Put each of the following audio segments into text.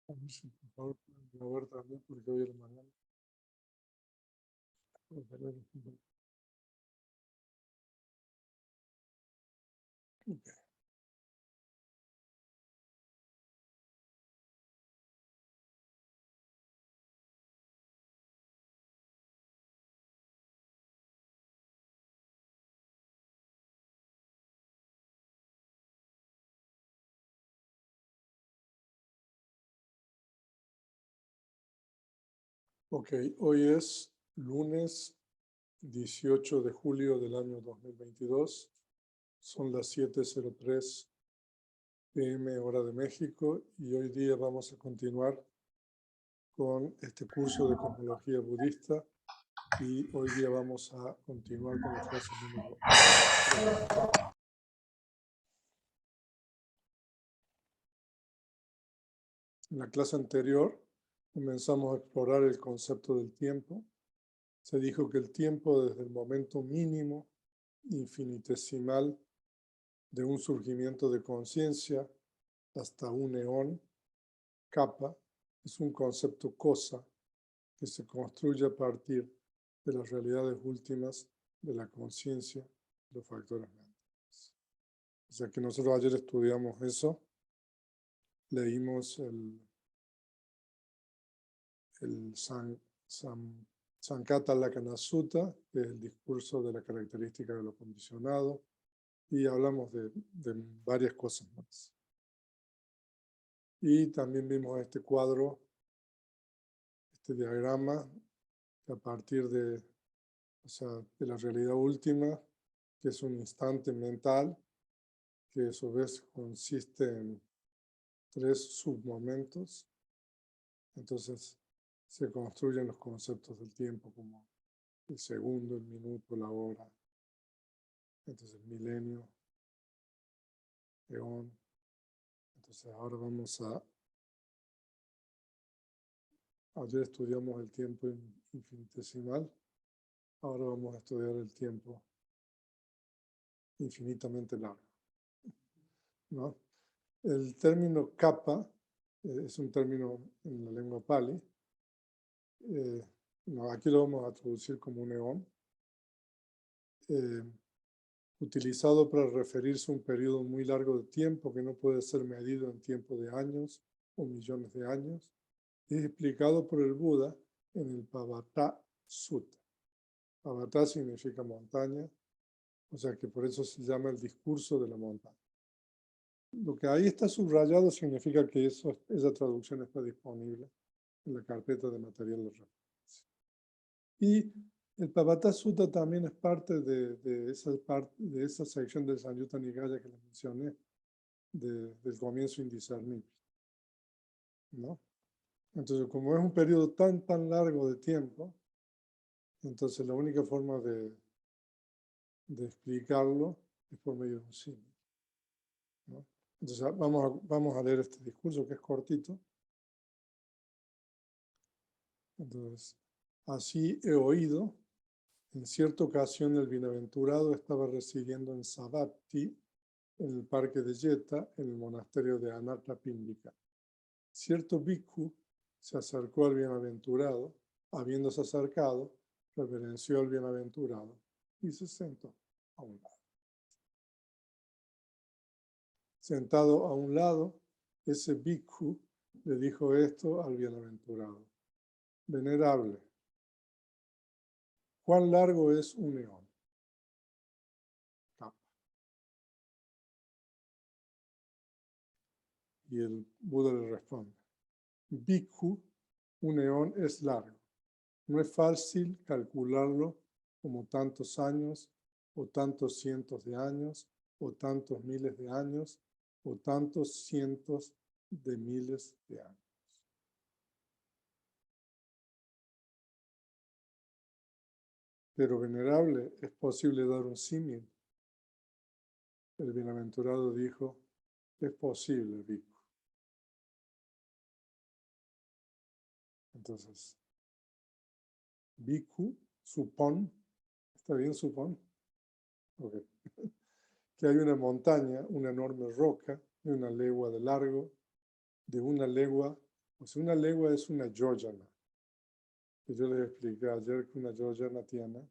A ver si por favor pueden grabar también porque hoy a la mañana. Ok, hoy es lunes 18 de julio del año 2022. Son las 7:03 p.m. hora de México y hoy día vamos a continuar con este curso de cosmología budista y hoy día vamos a continuar con la clase número 3. En la clase anterior comenzamos a explorar el concepto del tiempo. Se dijo que el tiempo desde el momento mínimo infinitesimal de un surgimiento de conciencia hasta un eón, kappa, es un concepto cosa que se construye a partir de las realidades últimas de la conciencia, los factores mentales. O sea que nosotros ayer estudiamos eso, leímos el Sankata Lakkhana Sutta, que es el discurso de la característica de lo condicionado, y hablamos de varias cosas más. Y también vimos este cuadro, este diagrama, que a partir de la realidad última, que es un instante mental, que a su vez consiste en 3 submomentos. Entonces se construyen los conceptos del tiempo como el segundo, el minuto, la hora, entonces milenio, eón. Entonces ahora vamos ayer estudiamos el tiempo infinitesimal, ahora vamos a estudiar el tiempo infinitamente largo, ¿no? El término kappa es un término en la lengua pali. No, aquí lo vamos a traducir como un eón. Utilizado para referirse a un periodo muy largo de tiempo que no puede ser medido en tiempo de años o millones de años. Es explicado por el Buda en el Pavattā Sutta. Pavattā significa montaña, o sea que por eso se llama el discurso de la montaña. Lo que ahí está subrayado significa que esa traducción está disponible en la carpeta de material de referencia. Y el Pavattā Sutta también es parte de esa sección del Samyutta Nikaya que les mencioné, del comienzo indiscernible, ¿no? Entonces, como es un periodo tan largo de tiempo, entonces la única forma de explicarlo es por medio de un símil, ¿no? Entonces, vamos a leer este discurso que es cortito. Entonces, así he oído. En cierta ocasión el bienaventurado estaba residiendo en Savatthi, en el parque de Yeta, en el monasterio de Anathapindika. Cierto bhikkhu se acercó al bienaventurado, habiéndose acercado, reverenció al bienaventurado y se sentó a un lado. Sentado a un lado, ese bhikkhu le dijo esto al bienaventurado: Venerable, ¿cuán largo es un eón? Y el Buda le responde: Bhikkhu, un eón es largo. No es fácil calcularlo como tantos años, o tantos cientos de años, o tantos miles de años, o tantos cientos de miles de años. Pero, venerable, ¿es posible dar un símil? El bienaventurado dijo: es posible, bhikkhu. Entonces, bhikkhu, supón, ¿está bien supón? Okay. Que hay una montaña, una enorme roca de una legua de largo, de una legua Pues una legua es una yojana. Que yo les expliqué ayer que una yojana tiene,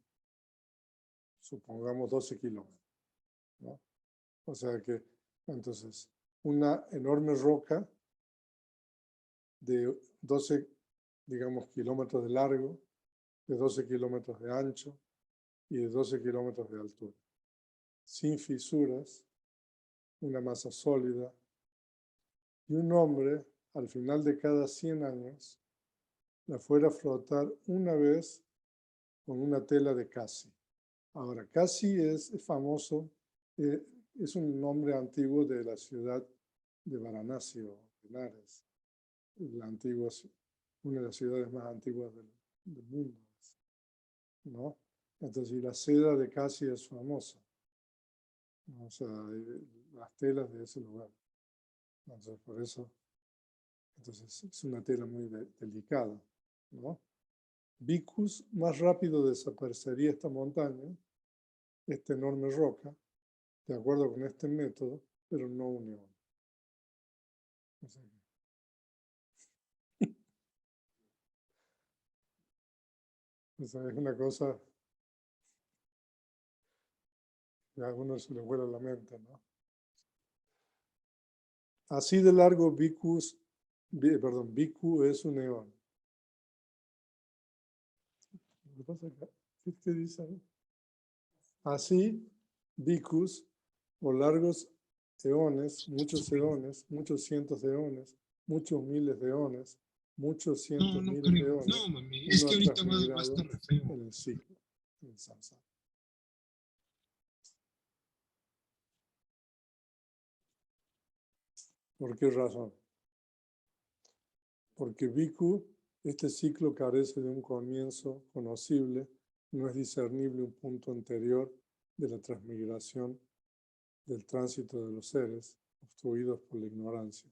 supongamos, 12 kilómetros, ¿no? O sea que, entonces, una enorme roca de 12, digamos, kilómetros de largo, de 12 kilómetros de ancho y de 12 kilómetros de altura, sin fisuras, una masa sólida, y un hombre, al final de cada 100 años, la fuera a frotar una vez con una tela de Kasi. Ahora, Kasi es famoso, es un nombre antiguo de la ciudad de Varanasi o Benares, la antigua, una de las ciudades más antiguas del mundo, ¿no? Entonces, y la seda de Kasi es famosa, ¿no? O sea, las telas de ese lugar. Entonces, por eso, entonces es una tela muy delicada, ¿no? Bhikkhus más rápido desaparecería esta montaña, esta enorme roca, de acuerdo con este método, pero no unión. O sea, es una cosa que a uno se le vuela la mente, ¿no? Así de largo bhikkhu es un eón. ¿Qué pasa acá? ¿Qué dice ahí? Así, bhikkhus, o largos eones, muchos cientos de eones, muchos miles de eones, muchos cientos No miles de creo. eones, No, mami. Es uno que ha ahorita va a transmigrado estar re feo. en el ciclo, en el samsara. ¿Por qué razón? Porque bhikkhu, este ciclo carece de un comienzo conocible, no es discernible un punto anterior de la transmigración del tránsito de los seres, obstruidos por la ignorancia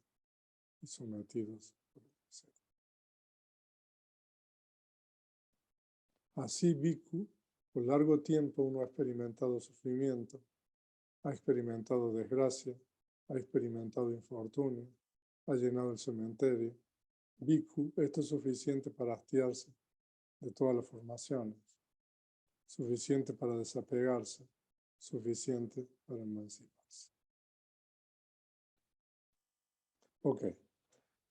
y sometidos por el ser. Así, bhikkhu, por largo tiempo uno ha experimentado sufrimiento, ha experimentado desgracia, ha experimentado infortunio, ha llenado el cementerio. Bhikkhu, esto es suficiente para hastiarse de todas las formaciones, suficiente para desapegarse, suficiente para emanciparse. Ok,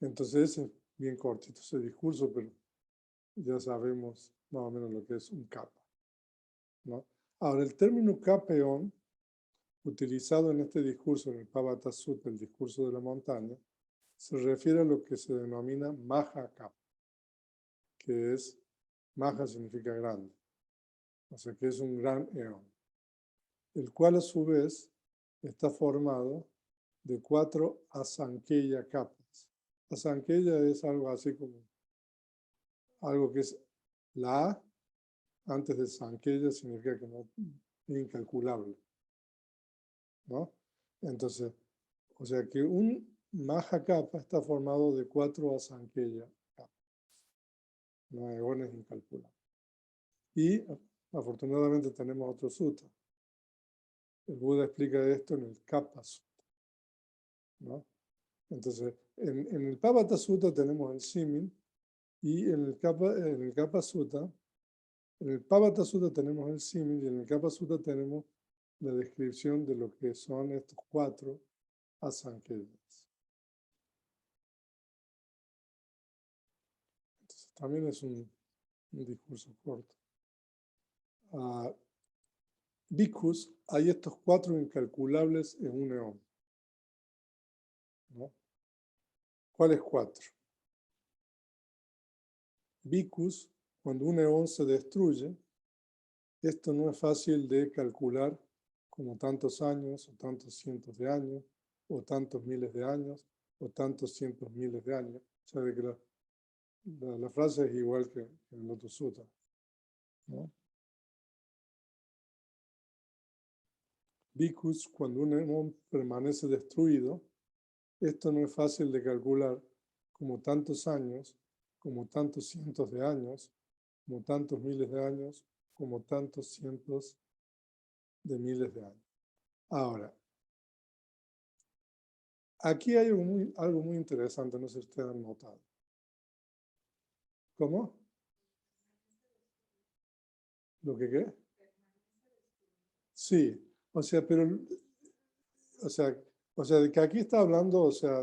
entonces es bien cortito ese discurso, pero ya sabemos más o menos lo que es un kappa, ¿no? Ahora, el término kappeon, utilizado en este discurso, en el Pavata Sutta, el discurso de la montaña, se refiere a lo que se denomina Maha Kappa, que es, Maha significa grande, o sea que es un gran eón, el cual a su vez está formado de 4 asankeya capas. Asankeya es algo así como, algo que es la A, antes de sankeya significa que no es incalculable, ¿no? Entonces, o sea que un Maha Kappa está formado de 4 asankeya capas, no eones incalculables. Y afortunadamente tenemos otro sutta. El Buda explica esto en el Kappa Sutta, ¿no? Entonces, en el Pavata Sutta tenemos el símil y en el Kappa Sutta, en el Pavata Sutta tenemos el símil y en el Kappa Sutta tenemos la descripción de lo que son estos 4 asankeyas. Entonces, también es un discurso corto. Bhikkhus, hay estos 4 incalculables en un eón, ¿no? ¿Cuáles 4? Bhikkhus, cuando un eón se destruye, esto no es fácil de calcular como tantos años, o tantos cientos de años, o tantos miles de años, o tantos cientos miles de años. O sea, de que la frase es igual que en el otro sutta, ¿no? Bhikkhus, cuando un eón permanece destruido, esto no es fácil de calcular como tantos años, como tantos cientos de años, como tantos miles de años, como tantos cientos de miles de años. Ahora, aquí hay algo muy interesante, no sé si ustedes han notado. ¿Cómo? ¿Lo que qué? Sí, o sea, pero, o sea, de que aquí está hablando, o sea,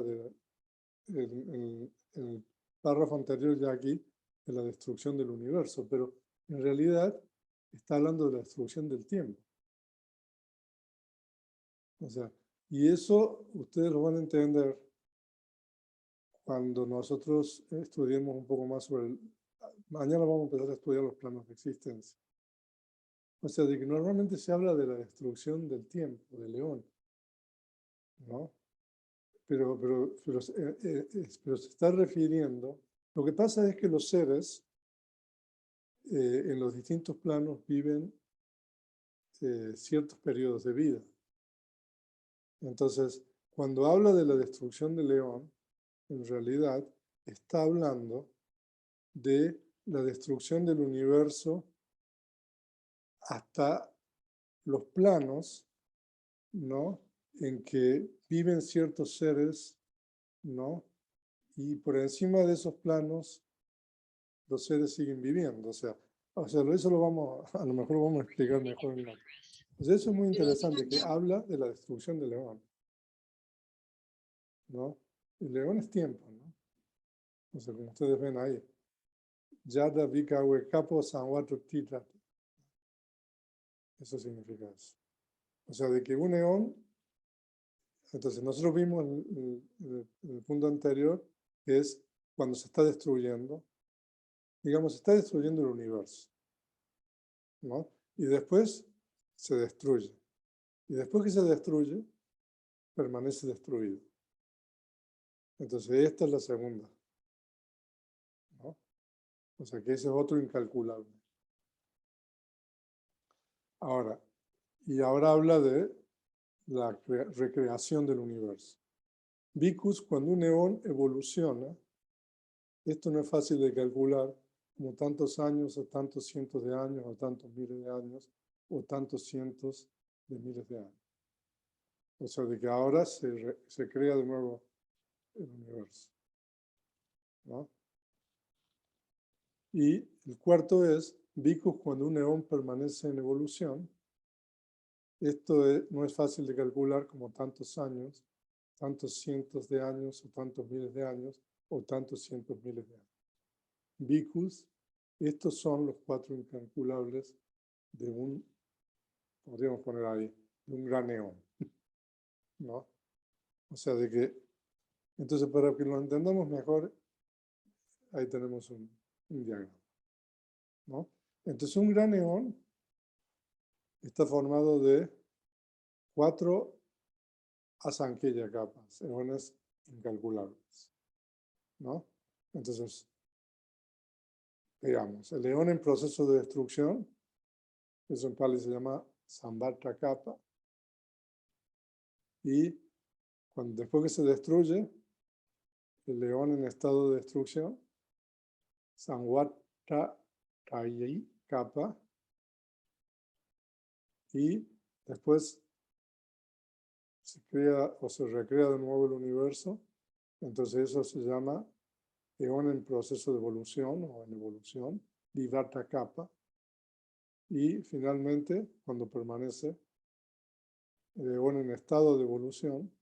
el párrafo anterior ya aquí, de la destrucción del universo, pero en realidad está hablando de la destrucción del tiempo. O sea, y eso ustedes lo van a entender cuando nosotros estudiemos un poco más sobre mañana vamos a empezar a estudiar los planos de existencia. O sea, de que normalmente se habla de la destrucción del tiempo, del león, ¿no? Pero se está refiriendo, lo que pasa es que los seres en los distintos planos viven ciertos periodos de vida. Entonces, cuando habla de la destrucción del león, en realidad está hablando de la destrucción del universo hasta los planos, ¿no? En que viven ciertos seres, ¿no? Y por encima de esos planos, los seres siguen viviendo. O sea, eso lo vamos, a lo mejor lo vamos a explicar mejor en la. O sea, eso es muy interesante, que habla de la destrucción del león, ¿no? El león es tiempo, ¿no? O sea, como ustedes ven ahí. Yada vika capo sanwatro titra. Eso significa eso. O sea, de que un león. Entonces, nosotros vimos en el punto anterior, que es cuando se está destruyendo, digamos, se está destruyendo el universo, ¿no? Y después se destruye. Y después que se destruye, permanece destruido. Entonces, esta es la segunda, ¿no? O sea, que ese es otro incalculable. Ahora habla de la recreación del universo. Vicus, cuando un eón evoluciona, esto no es fácil de calcular, como tantos años, o tantos cientos de años, o tantos miles de años, o tantos cientos de miles de años. O sea, de que ahora se crea de nuevo el universo, ¿no? Y el cuarto es, Vicus, cuando un eón permanece en evolución, esto no es fácil de calcular como tantos años, tantos cientos de años, o tantos miles de años, o tantos cientos miles de años. Vicus, estos son los cuatro incalculables de un, podríamos poner ahí, de un gran eón, ¿no? O sea, de que, entonces para que lo entendamos mejor, ahí tenemos un diagrama, ¿no? Entonces un gran eón está formado de 4 asankhya capas, eones incalculables, ¿no? Entonces, digamos, el eón en proceso de destrucción, eso en Pali se llama Samvata capa, y después que se destruye, el león en estado de destrucción, Samvata capa, y después se crea o se recrea de nuevo el universo, entonces eso se llama eón en proceso de evolución o en evolución, Vivarta capa, y finalmente, cuando permanece el eón en estado de evolución,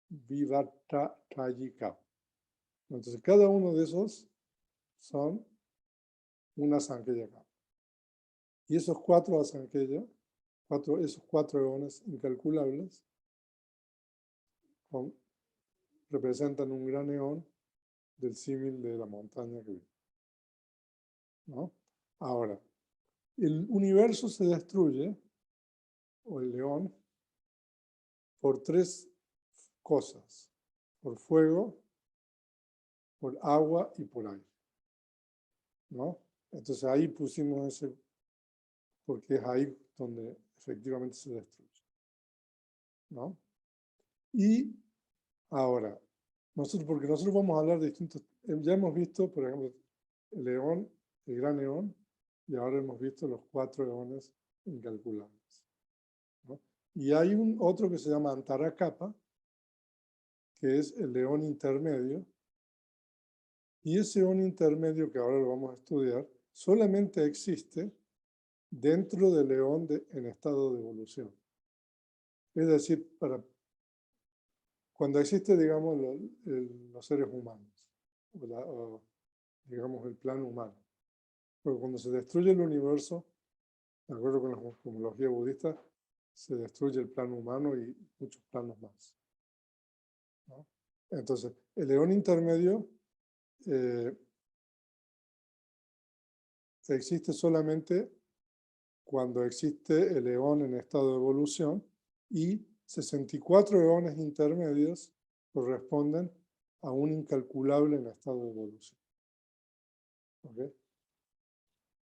Vivarta capa. Entonces cada uno de esos son una Sankhya capa. Y esos 4 Sankhya, esos 4 eones incalculables, representan un gran eón del símil de la montaña que vimos, ¿no? Ahora, el universo se destruye, o el león, por 3 cosas: por fuego, por agua y por aire, ¿no? Entonces ahí pusimos ese, porque es ahí donde efectivamente se destruye, ¿no? Y ahora, porque nosotros vamos a hablar de distintos, ya hemos visto, por ejemplo, el león, el gran león, y ahora hemos visto los 4 eones incalculables, ¿no? Y hay otro que se llama Antara capa, que es el león intermedio, Y ese eón intermedio, que ahora lo vamos a estudiar, solamente existe dentro del eón en estado de evolución. Es decir, cuando existe, digamos, los seres humanos, o digamos, el plano humano. Porque cuando se destruye el universo, de acuerdo con la cosmología budista, se destruye el plano humano y muchos planos más, ¿no? Entonces, el eón intermedio existe solamente cuando existe el eón en estado de evolución, y 64 eones intermedios corresponden a un incalculable en estado de evolución. ¿Okay?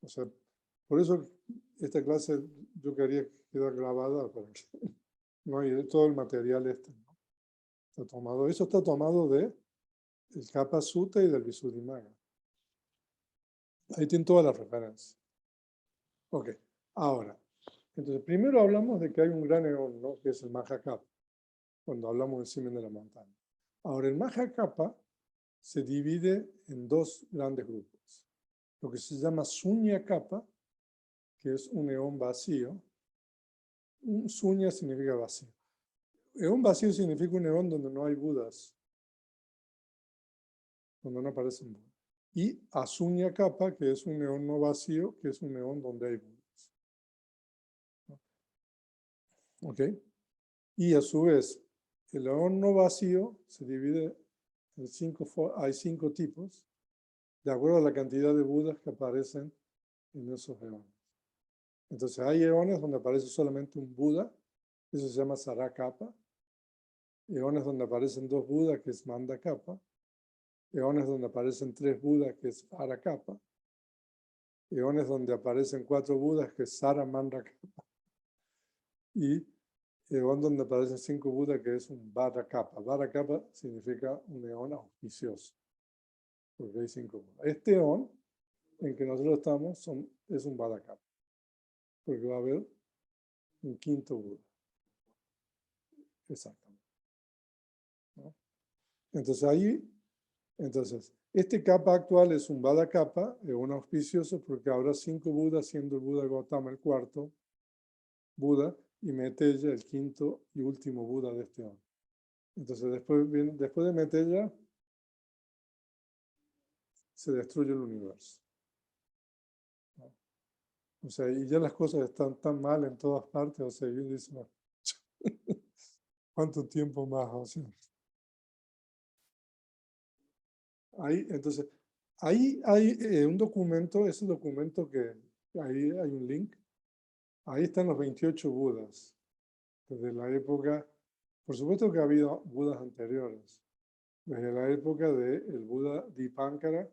O sea, por eso esta clase yo quería quedar grabada para que no hay todo el material ¿no? Está tomado. Eso está tomado de el Kapha Sutta y del Visuddhimagga. Ahí tienen todas las referencias. Ok, ahora, entonces primero hablamos de que hay un gran eón, ¿no? Que es el Mahakapa, cuando hablamos del cimen de la montaña. Ahora, el Mahakapa se divide en dos grandes grupos. Lo que se llama Sunya Kappa, que es un eón vacío. Sunya significa vacío. Eón vacío significa un eón donde no hay Budas, donde no aparecen Budas. Y Asunya Kappa, que es un eón no vacío, que es un eón donde hay Budas. ¿Ok? Y a su vez, el eón no vacío se divide en hay 5 tipos, de acuerdo a la cantidad de Budas que aparecen en esos eones. Entonces hay eones donde aparece solamente un Buda, eso se llama Sarakapa. Eones donde aparecen 2 Budas, que es Mandakapa. Eones donde aparecen 3 Budas, que es Arakapa. Eones donde aparecen 4 Budas, que es Saramandrakapa. Y eón donde aparecen 5 Budas, que es un Vajrakapa. Vajrakapa significa un eón auspicioso, porque hay 5 Budas. Este eón en que nosotros estamos es un Vajrakapa, porque va a haber un quinto Buda. Exactamente, ¿no? Entonces, este capa actual es un Vada capa, es un auspicioso porque habrá 5 Budas, siendo el Buda Gautama el cuarto Buda y Meteya el quinto y último Buda de este año. Entonces, después de Meteya se destruye el universo, ¿no? O sea, y ya las cosas están tan mal en todas partes, o sea, yo dice, no, ¿cuánto tiempo más? O sea, entonces, ahí hay un documento, ese documento que ahí hay un link, ahí están los 28 Budas, desde la época, por supuesto que ha habido Budas anteriores, desde la época del Buda Dipankara,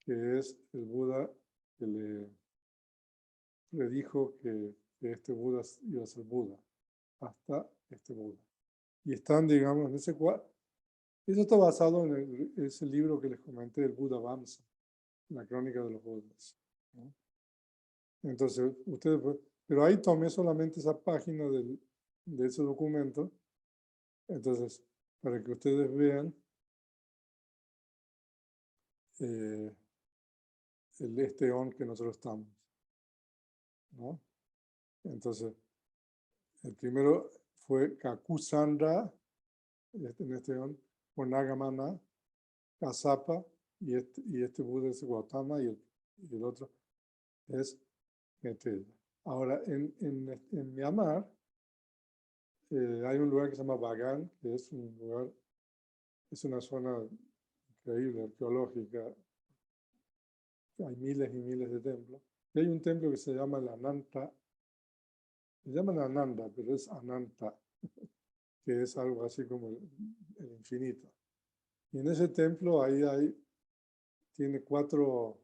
que es el Buda que le dijo que este Buda iba a ser Buda, hasta este Buda. Y están, digamos, en ese cuadro. Eso está basado en ese libro que les comenté, el Buda Vamsa, la crónica de los Budas, ¿no? Entonces, pero ahí tomé solamente esa página de ese documento. Entonces, para que ustedes vean este eón que nosotros estamos, ¿no? Entonces, el primero fue Kakusandra, en este eón, o Nagamana, Kasapa, y este Buda es Gautama, y el otro es Meteya. Ahora, en Myanmar, hay un lugar que se llama Bagan, que es un lugar, es una zona increíble, arqueológica. Hay miles y miles de templos. Y hay un templo que se llama la Ananta, se llaman Ananda, pero es Ananta, que es algo así como el infinito. Y en ese templo tiene 4,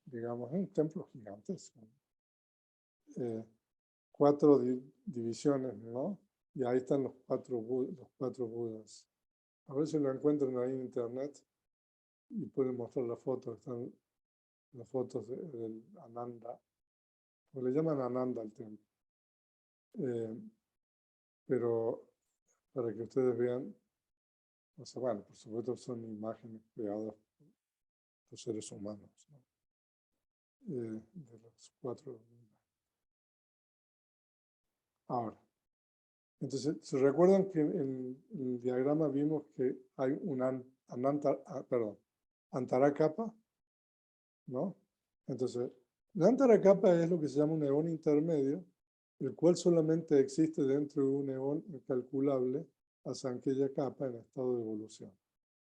digamos, un templo gigantesco, 4 divisiones, ¿no? Y ahí están los 4 Budas. A ver si lo encuentran ahí en internet y pueden mostrar las fotos. Están las fotos del Ananda, o le llaman Ananda al templo. Pero para que ustedes vean, o sea, bueno, por supuesto son imágenes creadas los seres humanos, ¿no? De los 4. Ahora, entonces, ¿se recuerdan que en el diagrama vimos que hay un Antara Kappa, ¿no? Entonces, la Antara Kappa es lo que se llama un eón intermedio, el cual solamente existe dentro de un eón incalculable a Sankhya Kappa en estado de evolución.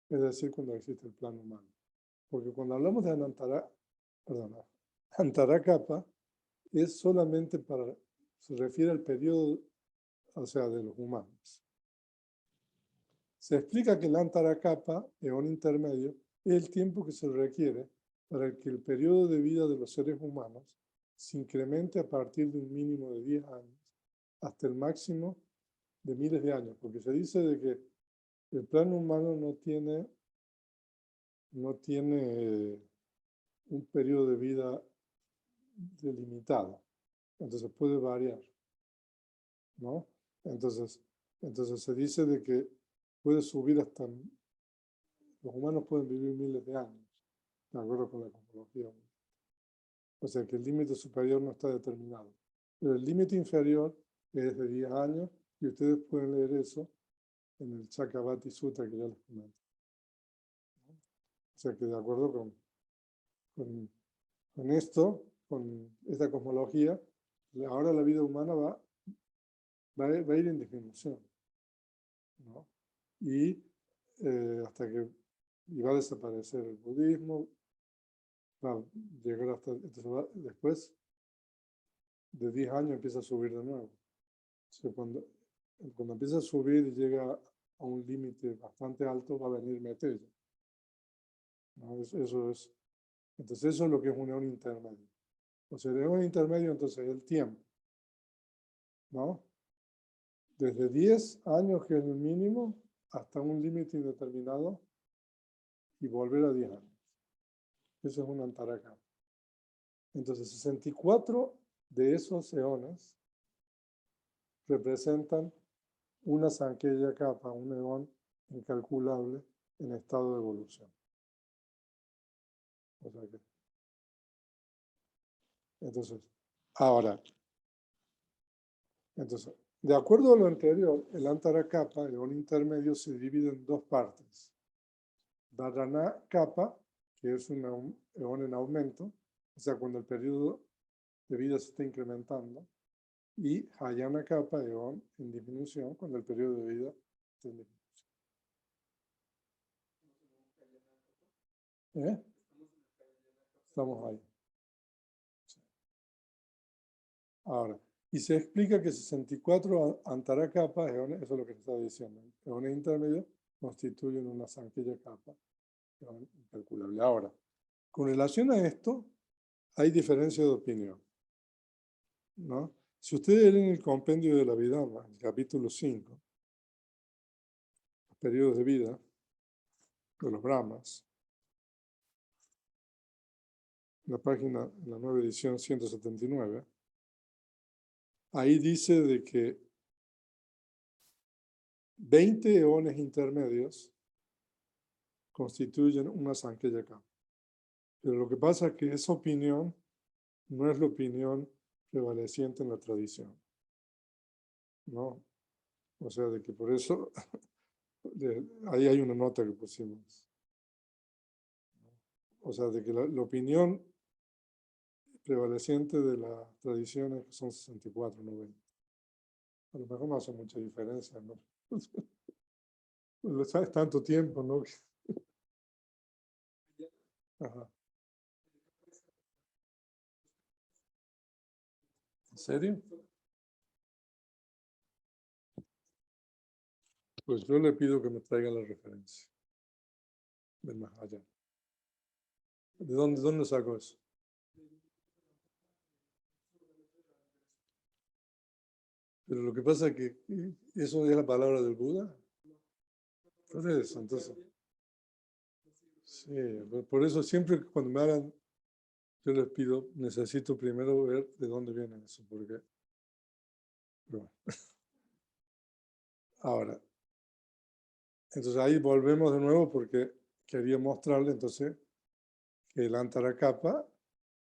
Es decir, cuando existe el plano humano. Porque cuando hablamos de Antara Kappa, es solamente se refiere al periodo, o sea, de los humanos. Se explica que el Antara Kappa, eón intermedio, es el tiempo que se requiere para que el periodo de vida de los seres humanos se incremente a partir de un mínimo de 10 años hasta el máximo de miles de años, porque se dice de que el plano humano no tiene un periodo de vida delimitado, entonces puede variar, ¿no? Entonces se dice de que puede subir hasta, los humanos pueden vivir miles de años, de acuerdo con la cosmología. O sea que el límite superior no está determinado. Pero el límite inferior es de 10 años y ustedes pueden leer eso en el Chakravarti Sutta que ya les comento. O sea que de acuerdo con esto, con esta cosmología, ahora la vida humana va a ir en disminución, ¿no? Y hasta que va a desaparecer el budismo, va a llegar hasta, entonces después de 10 años empieza a subir de nuevo. O sea, cuando empieza a subir y llega a un límite bastante alto, va a venir Meteya, ¿no? Entonces eso es lo que es un eón intermedio. O sea, el eón intermedio entonces es el tiempo, ¿no? Desde 10 años, que es el mínimo, hasta un límite indeterminado y volver a 10 años. Eso es un Antara Kappa. Entonces, 64 de esos eones representan una Sankhya Kappa, un eón incalculable en estado de evolución. O sea que, entonces, ahora, de acuerdo a lo anterior, el Antara Kappa, el eón intermedio, se divide en dos partes. Dharana Kappa, que es un eón en aumento, o sea, cuando el periodo de vida se está incrementando, y Hayana Kappa, eón en disminución, cuando el periodo de vida está en disminución. Estamos ahí. Sí. Ahora, y se explica que 64 Antara Kappa, eso es lo que se está diciendo, eones intermedios constituyen una Sankhya Kappa, eón incalculable. Ahora, con relación a esto, hay diferencia de opinión, ¿no? Si ustedes leen el compendio de la Vedanta, el capítulo 5, los periodos de vida de los Brahmas, la página, la nueva edición 179, ahí dice de que 20 eones intermedios constituyen una Sankhya Kappa. Pero lo que pasa es que esa opinión no es la opinión prevaleciente en la tradición, ¿no? O sea, de que por eso, ahí hay una nota que pusimos. O sea, de que la opinión prevaleciente de la tradición es que son 64, no 20. A lo mejor no hace mucha diferencia, ¿no? Lo sabes tanto tiempo, ¿no? Ajá. ¿En serio? Pues yo le pido que me traiga la referencia del más allá. ¿De dónde saco eso? Pero lo que pasa es que eso es la palabra del Buda. Por eso, entonces. Sí, por eso siempre cuando me hagan, yo les pido, necesito primero ver de dónde viene eso, porque. Bueno. Ahora, entonces ahí volvemos de nuevo porque quería mostrarle, entonces, que el Antarakapa,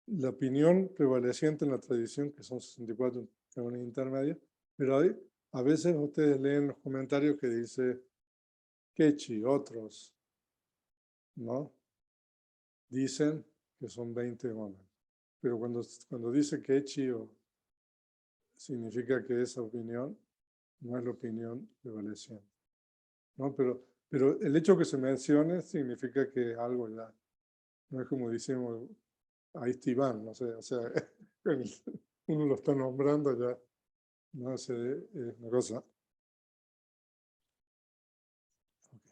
la opinión prevaleciente en la tradición, que son 64 reuniones intermedias, pero a veces ustedes leen los comentarios que dice Kechi, otros, ¿no? Dicen que son 20 hombres. Pero cuando dice Kechi, significa que esa opinión no es la opinión prevaleciente, ¿no? Pero el hecho que se mencione significa que algo ya, no es como decimos, ahí está Iván, no sé, o sea, uno lo está nombrando ya, no sé, es una cosa. Okay.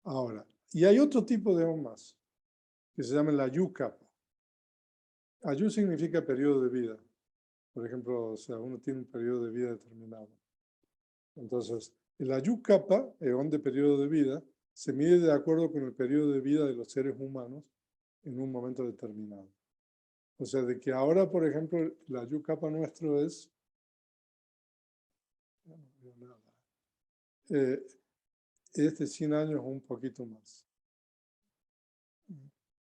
Ahora, y hay otro tipo de más, que se llama la Yukapa. Ayu significa periodo de vida. Por ejemplo, o sea, uno tiene un periodo de vida determinado. Entonces, el Ayukapa, eón de periodo de vida, se mide de acuerdo con el periodo de vida de los seres humanos en un momento determinado. O sea, de que ahora, por ejemplo, el Ayukapa nuestro es de 100 años o un poquito más.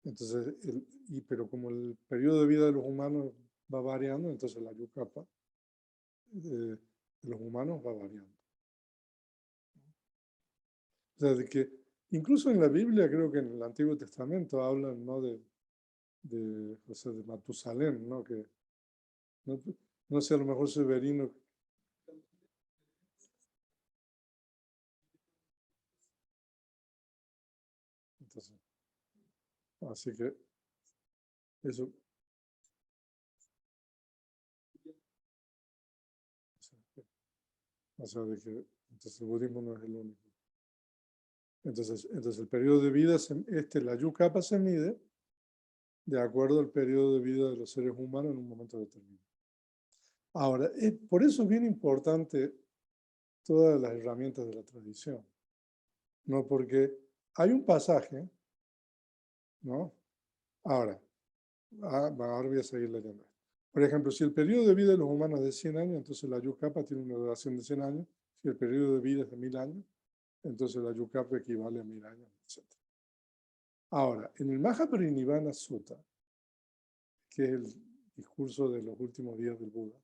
Entonces, pero como el periodo de vida de los humanos va variando, entonces la Ayukapa de los humanos va variando. O sea, de que incluso en la Biblia, creo que en el Antiguo Testamento hablan, ¿no? O sea, de Matusalén, ¿no? Que no sé, a lo mejor Severino. Entonces, así que eso, o sea, de que entonces el budismo no es el único. Entonces el periodo de vida, la Yukapa se mide de acuerdo al periodo de vida de los seres humanos en un momento determinado. Ahora, por eso es bien importante todas las herramientas de la tradición, ¿no? Porque hay un pasaje, ¿no? Ahora voy a seguir leyendo. Por ejemplo, si el periodo de vida de los humanos es de 100 años, entonces la Yukapa tiene una duración de 100 años. Si el periodo de vida es de 1000 años, entonces la Yukapa equivale a 1000 años, etc. Ahora, en el Mahaparinibbana Sutta, que es el discurso de los últimos días del Buda,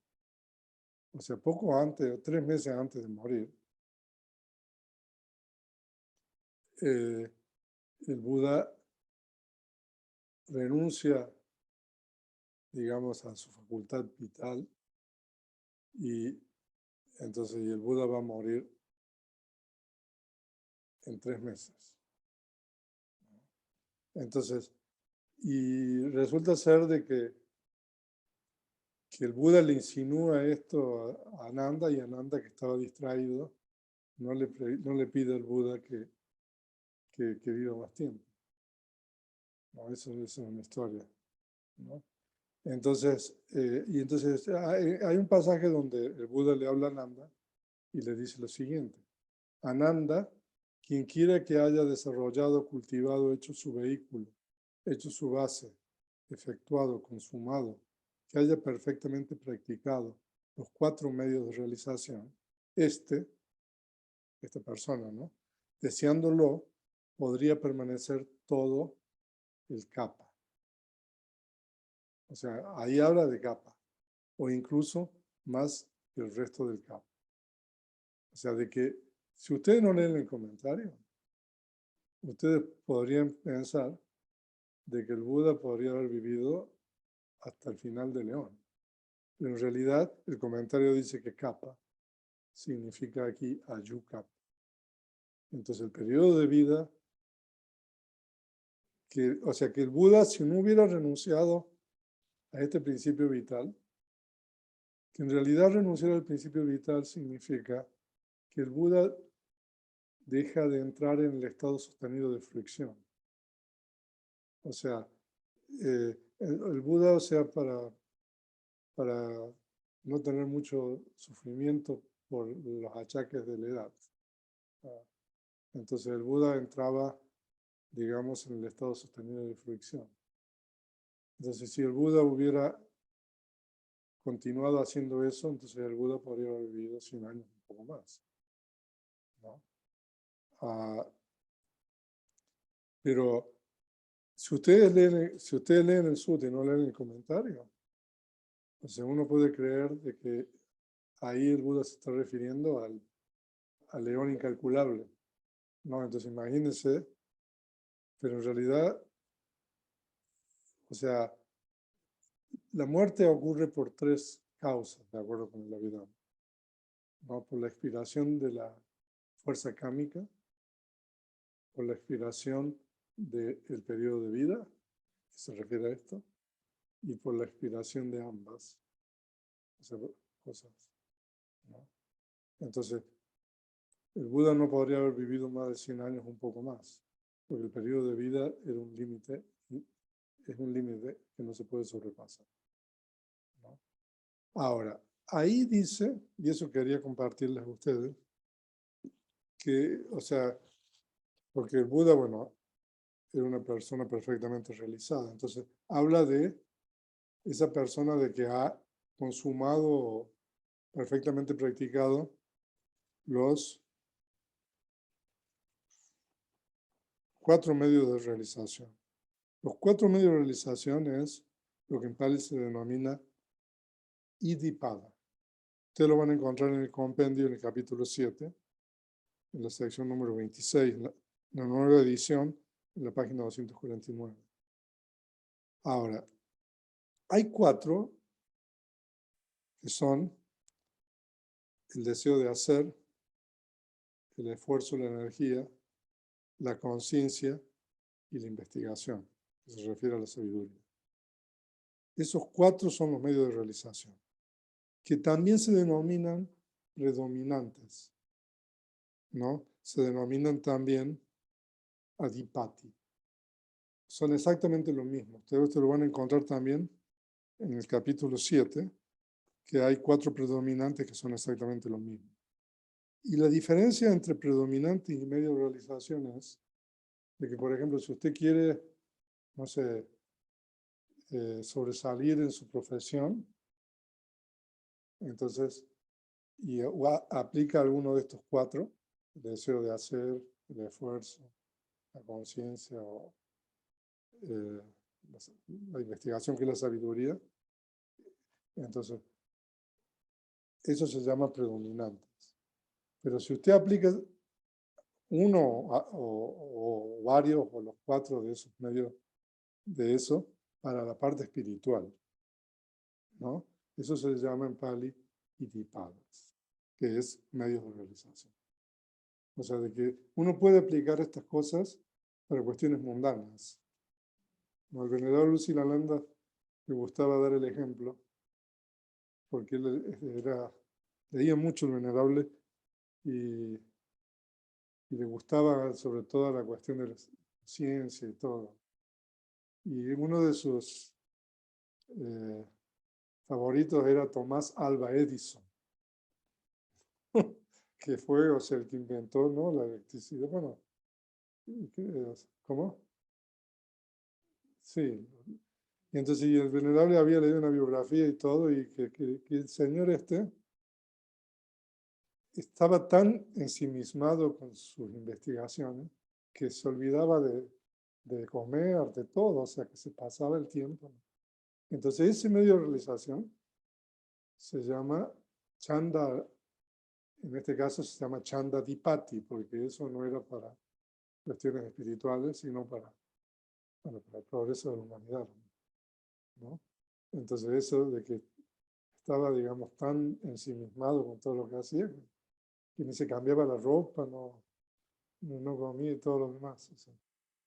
o sea, poco antes, 3 meses antes de morir, el Buda renuncia, digamos, a su facultad vital y entonces el Buda va a morir en 3 meses. Entonces, y resulta ser de que el Buda le insinúa esto a Ananda, y Ananda, que estaba distraído, no le pide al Buda que viva más tiempo. No, eso es una historia, ¿no? Entonces, hay un pasaje donde el Buda le habla a Ananda y le dice lo siguiente: Ananda, quien quiera que haya desarrollado, cultivado, hecho su vehículo, hecho su base, efectuado, consumado, que haya perfectamente practicado los 4 medios de realización, esta persona, ¿no? Deseándolo, podría permanecer todo el kapha. O sea, ahí habla de kapha, o incluso más que el resto del kapha. O sea, de que si ustedes no leen el comentario, ustedes podrían pensar de que el Buda podría haber vivido hasta el final de León. Pero en realidad, el comentario dice que kapha significa aquí Ayukapa. Entonces, el periodo de vida, o sea, que el Buda, si no hubiera renunciado a este principio vital, que en realidad renunciar al principio vital significa que el Buda deja de entrar en el estado sostenido de fricción. O sea, el Buda, o sea, para no tener mucho sufrimiento por los achaques de la edad. Entonces el Buda entraba, digamos, en el estado sostenido de fricción. Entonces, si el Buda hubiera continuado haciendo eso, entonces el Buda podría haber vivido 100 años, un poco más, ¿no? Pero Si ustedes leen el sutta y no leen el comentario, entonces uno puede creer de que ahí el Buda se está refiriendo al león incalculable. No, entonces imagínense, pero en realidad, o sea, la muerte ocurre por tres causas, de acuerdo con el Abhidhamma, ¿no? Por la expiración de la fuerza kámica, por la expiración del periodo de vida, que se refiere a esto, y por la expiración de ambas cosas, ¿no? Entonces, el Buda no podría haber vivido más de 100 años, un poco más, porque el periodo de vida era un límite, es un límite que no se puede sobrepasar, ¿no? Ahora, ahí dice, y eso quería compartirles a ustedes, que, o sea, porque el Buda, bueno, era una persona perfectamente realizada, entonces habla de esa persona de que ha consumado, perfectamente practicado los 4 medios de realización. Los 4 medios de realización es lo que en Pali se denomina Iddhipada. Ustedes lo van a encontrar en el compendio, en el capítulo 7, en la sección número 26, la nueva edición, en la página 249. Ahora, hay 4 que son el deseo de hacer, el esfuerzo, la energía, la conciencia y la investigación, que se refiere a la sabiduría. Esos 4 son los medios de realización, que también se denominan predominantes, ¿no? Se denominan también adipati. Son exactamente lo mismo. Ustedes lo van a encontrar también en el capítulo 7, que hay 4 predominantes que son exactamente lo mismo. Y la diferencia entre predominante y medio de realización es de que, por ejemplo, si usted quiere, no sé, sobresalir en su profesión, entonces, y aplica alguno de estos 4, el deseo de hacer, el esfuerzo, la conciencia o la investigación, que es la sabiduría, entonces eso se llama predominantes. Pero si usted aplica uno o varios o los 4 de esos medios de eso para la parte espiritual, ¿no? Eso se llama en Pali Iddhipadas, que es medios de realización. O sea, de que uno puede aplicar estas cosas para cuestiones mundanas. ¿No? Al venerador Lucilalanda le gustaba dar el ejemplo, porque él leía mucho el venerable y le gustaba sobre todo la cuestión de la ciencia y todo. Y uno de sus favoritos era Tomás Alva Edison, que fue, o sea, el que inventó, ¿no?, la electricidad. Bueno, ¿cómo? Sí. Y entonces el venerable había leído una biografía y todo, y que el señor estaba tan ensimismado con sus investigaciones que se olvidaba de comer, de todo, o sea, que se pasaba el tiempo. Entonces ese medio de realización se llama Chanda, en este caso se llama Chanda Dipati, porque eso no era para cuestiones espirituales, sino para el progreso de la humanidad, ¿no? Entonces eso de que estaba, digamos, tan ensimismado con todo lo que hacía, que ni se cambiaba la ropa, no comía y todo lo demás. O sea.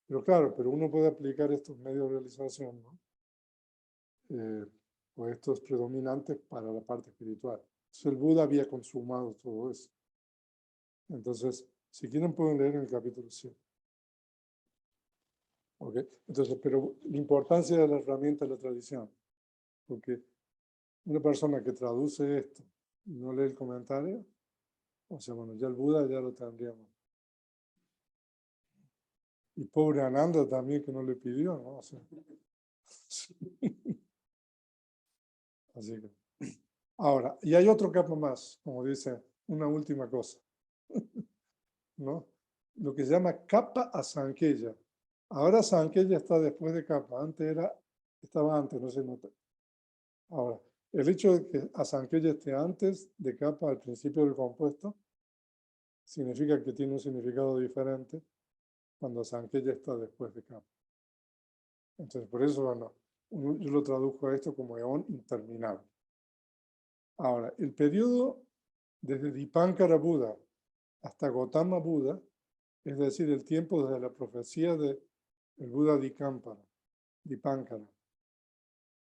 Pero claro, pero uno puede aplicar estos medios de realización, ¿no? O estos predominantes para la parte espiritual. Entonces el Buda había consumado todo eso. Entonces, si quieren pueden leer en el capítulo 7. ¿Okay? Entonces, pero la importancia de la herramienta de la tradición, porque una persona que traduce esto y no lee el comentario, o sea, bueno, ya el Buda ya lo tendríamos. Y pobre Ananda también, que no le pidió, ¿no? O sea, así que. Ahora, y hay otro capo más, como dice, una última cosa, ¿no? Lo que se llama capa asanqueya, Ahora Sankhya está después de Kappa. Estaba antes, no se nota. Ahora, el hecho de que a Sankhya esté antes de Kappa al principio del compuesto significa que tiene un significado diferente cuando Sankhya está después de Kappa. Entonces, por eso, bueno, yo lo traduzco a esto como eón interminable. Ahora, el periodo desde Dipankara Buda hasta Gautama Buda, es decir, el tiempo desde la profecía del Buda Dipankara,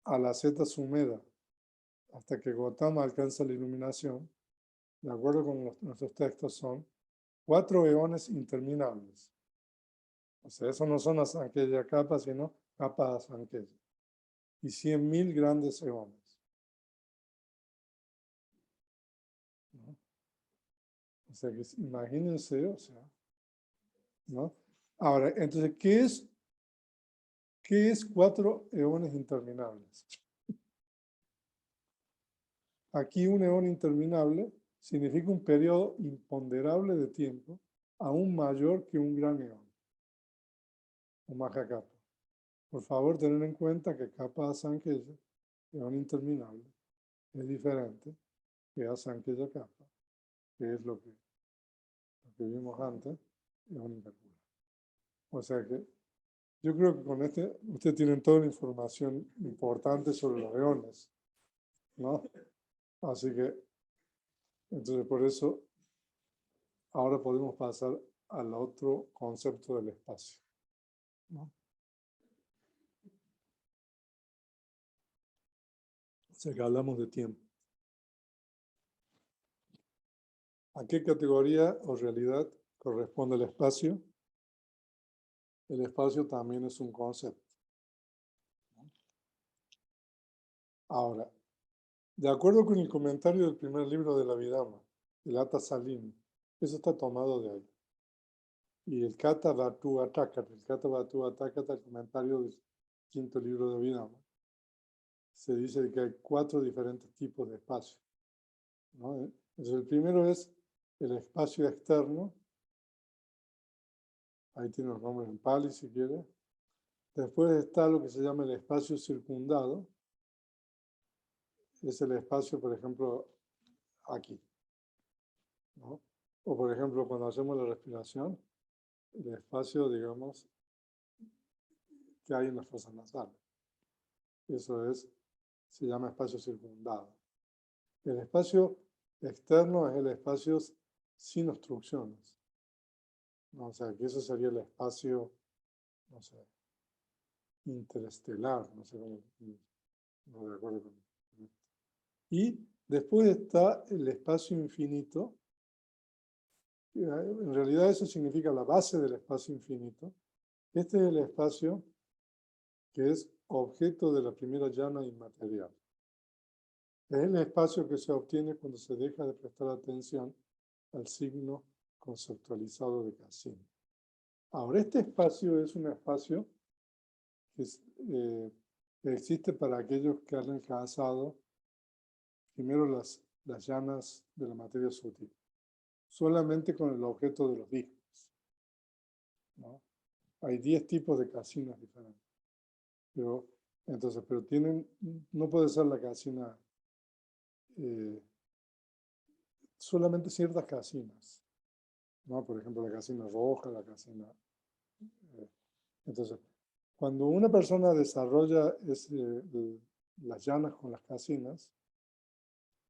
a la Zeta Sumeda, hasta que Gautama alcanza la iluminación, de acuerdo con nuestros textos, son 4 eones interminables. O sea, eso no son Asankheya Kappa, sino Kappa Asankheya. Y 100.000 grandes eones. ¿No? O sea, que imagínense, o sea, ¿no? Ahora, entonces, ¿qué es 4 eones interminables? Aquí un eón interminable significa un periodo imponderable de tiempo, aún mayor que un gran eón, o Mahakapa. Por favor, tener en cuenta que Kappa Asankheya, eón interminable, es diferente que Asankheya Kappa, que es lo que vimos antes, eón interminable. O sea que yo creo que con ustedes tienen toda la información importante sobre los eones, ¿no? Así que, entonces por eso, ahora podemos pasar al otro concepto del espacio, ¿no? O sea que hablamos de tiempo. ¿A qué categoría o realidad corresponde el espacio? El espacio también es un concepto. Ahora, de acuerdo con el comentario del primer libro de la Vidama, el Atta Salini, eso está tomado de ahí. Y el Kata Vatu Atakata, el comentario del quinto libro de Vidama, se dice que hay 4 diferentes tipos de espacio, ¿no? Entonces, el primero es el espacio externo. Ahí tiene los nombres en Pali si quiere. Después está lo que se llama el espacio circundado. Es el espacio, por ejemplo, aquí, ¿no? O por ejemplo, cuando hacemos la respiración, el espacio, digamos, que hay en las fosas nasales. Eso se llama espacio circundado. El espacio externo es el espacio sin obstrucciones, ¿no? O sea, que eso sería el espacio, no sé, interestelar, no sé cómo, no de acuerdo con esto. Y después está el espacio infinito. En realidad eso significa la base del espacio infinito. Este es el espacio que es objeto de la primera llana inmaterial. Es el espacio que se obtiene cuando se deja de prestar atención al signo conceptualizado de Cassini. Ahora, este espacio es un espacio que existe para aquellos que han alcanzado primero las llanas de la materia sutil, solamente con el objeto de los discos, ¿no? Hay 10 tipos de casinas diferentes. Pero no puede ser la casina, solamente ciertas casinas, ¿no? Por ejemplo, la casina roja, la casina. Entonces, cuando una persona desarrolla las llanas con las casinas,